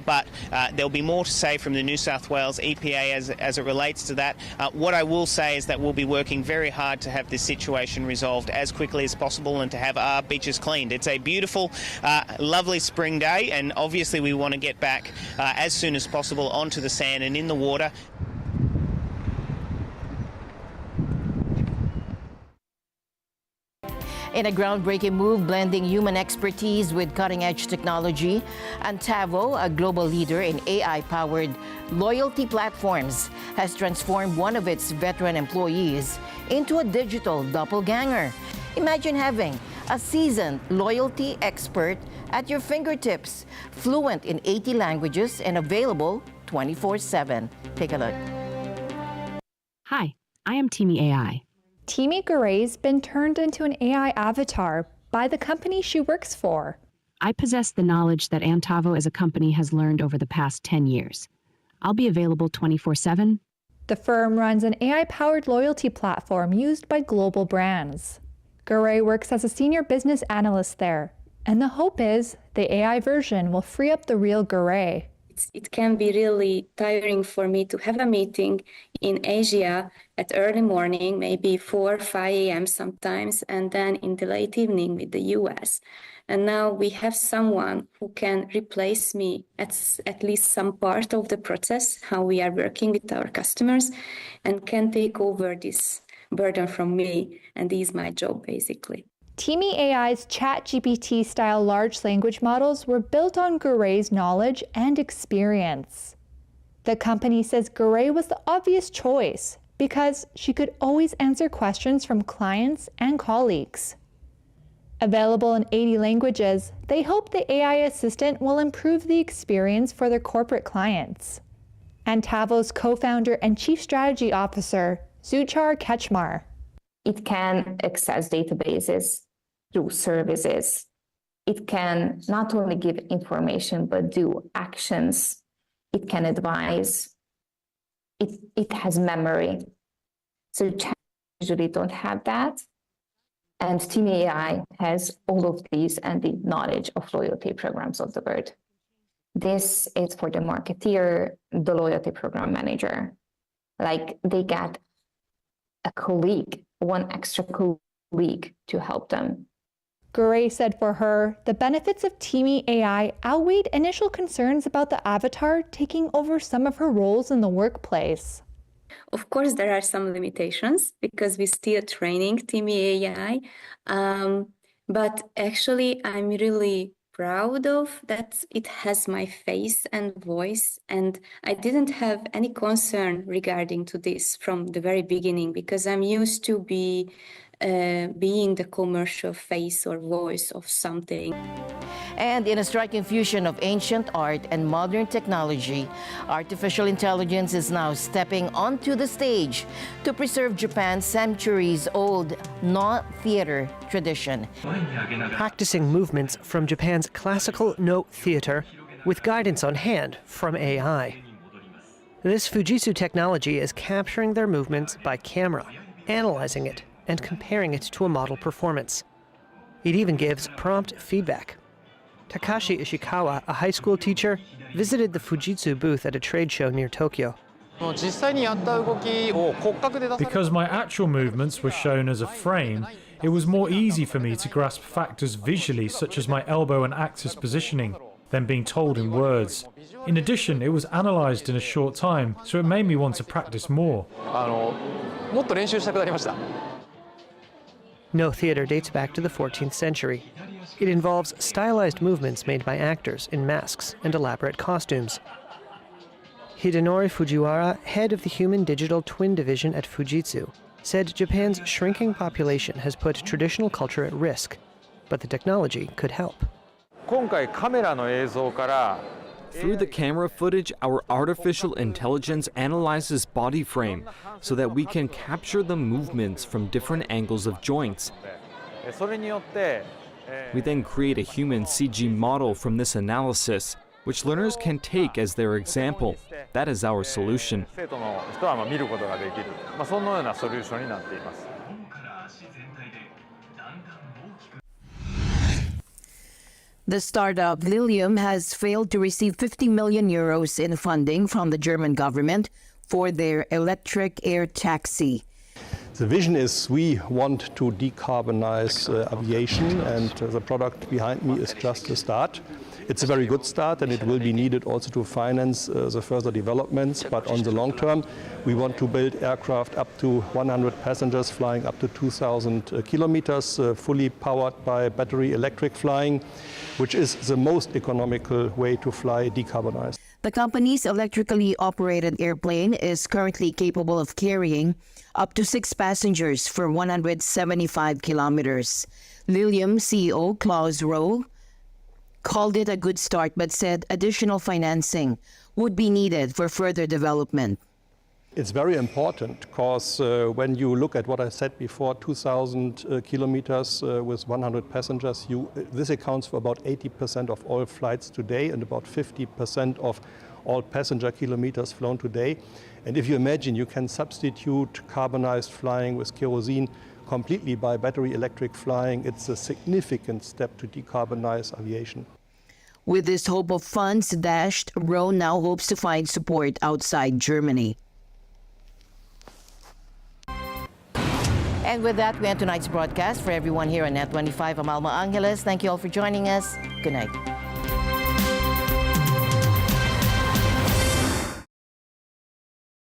but there'll be more to say from the New South Wales EPA as it relates to that. What I will say is that we'll be working very hard to have this situation resolved as quickly as possible and to have our beaches cleaned. It's a beautiful, lovely spring day, and obviously we want to get back as soon as possible onto the sand and in the water. In a groundbreaking move blending human expertise with cutting-edge technology, Antavo, a global leader in AI-powered loyalty platforms, has transformed one of its veteran employees into a digital doppelganger. Imagine having a seasoned loyalty expert at your fingertips, fluent in 80 languages and available 24/7. Take a look. Hi, I am Timmy AI. Timmy Garay's been turned into an AI avatar by the company she works for. I possess the knowledge that Antavo as a company has learned over the past 10 years. I'll be available 24/7. The firm runs an AI-powered loyalty platform used by global brands. Garay works as a senior business analyst there, and the hope is the AI version will free up the real Garay. It can be really tiring for me to have a meeting in Asia at early morning, maybe 4 or 5 a.m. sometimes, and then in the late evening with the US. And now we have someone who can replace me at least some part of the process, how we are working with our customers, and can take over this burden from me. And this is my job, basically. Timmy AI's ChatGPT-style large language models were built on Garay's knowledge and experience. The company says Garay was the obvious choice because she could always answer questions from clients and colleagues. Available in 80 languages, they hope the AI assistant will improve the experience for their corporate clients. Antavo's co-founder and chief strategy officer, Zuchar Kechmar. It can access databases through services. It can not only give information, but do actions. It can advise. It has memory. So chat usually don't have that. And Team AI has all of these and the knowledge of loyalty programs of the world. This is for the marketeer, the loyalty program manager. Like they get a colleague, one extra colleague to help them. Garay said for her, the benefits of Timmy AI outweighed initial concerns about the avatar taking over some of her roles in the workplace. Of course, there are some limitations because we're still training Timmy AI. But actually, I'm really proud of that it has my face and voice, and I didn't have any concern regarding to this from the very beginning because I'm used to being the commercial face or voice of something. And in a striking fusion of ancient art and modern technology, artificial intelligence is now stepping onto the stage to preserve Japan's centuries-old no-theater tradition. Practicing movements from Japan's classical no theater with guidance on hand from AI. This Fujitsu technology is capturing their movements by camera, analyzing it, and comparing it to a model performance. It even gives prompt feedback. Takashi Ishikawa, a high school teacher, visited the Fujitsu booth at a trade show near Tokyo. Because my actual movements were shown as a frame, it was more easy for me to grasp factors visually, such as my elbow and axis positioning, than being told in words. In addition, it was analyzed in a short time, so it made me want to practice more. No theater dates back to the 14th century. It involves stylized movements made by actors in masks and elaborate costumes. Hidenori Fujiwara, head of the Human Digital Twin Division at Fujitsu, said Japan's shrinking population has put traditional culture at risk, but the technology could help. Through the camera footage, our artificial intelligence analyzes body frame so that we can capture the movements from different angles of joints. We then create a human CG model from this analysis, which learners can take as their example. That is our solution. The startup Lilium has failed to receive 50 million euros in funding from the German government for their electric air taxi. The vision is we want to decarbonize aviation, and the product behind me is just a start. It's a very good start, and it will be needed also to finance the further developments. But on the long term, we want to build aircraft up to 100 passengers flying up to 2,000 kilometers, fully powered by battery electric flying, which is the most economical way to fly decarbonized. The company's electrically operated airplane is currently capable of carrying up to 6 passengers for 175 kilometers. Lilium CEO Klaus Rowe called it a good start, but said additional financing would be needed for further development. It's very important because when you look at what I said before, 2,000 kilometers with 100 passengers, this accounts for about 80% of all flights today and about 50% of all passenger kilometers flown today. And if you imagine you can substitute carbonized flying with kerosene completely by battery electric flying, it's a significant step to decarbonize aviation. With this hope of funds dashed, Rowe now hopes to find support outside Germany. And with that, we end tonight's broadcast. For everyone here on Net 25, I'm Alma Angeles. Thank you all for joining us. Good night.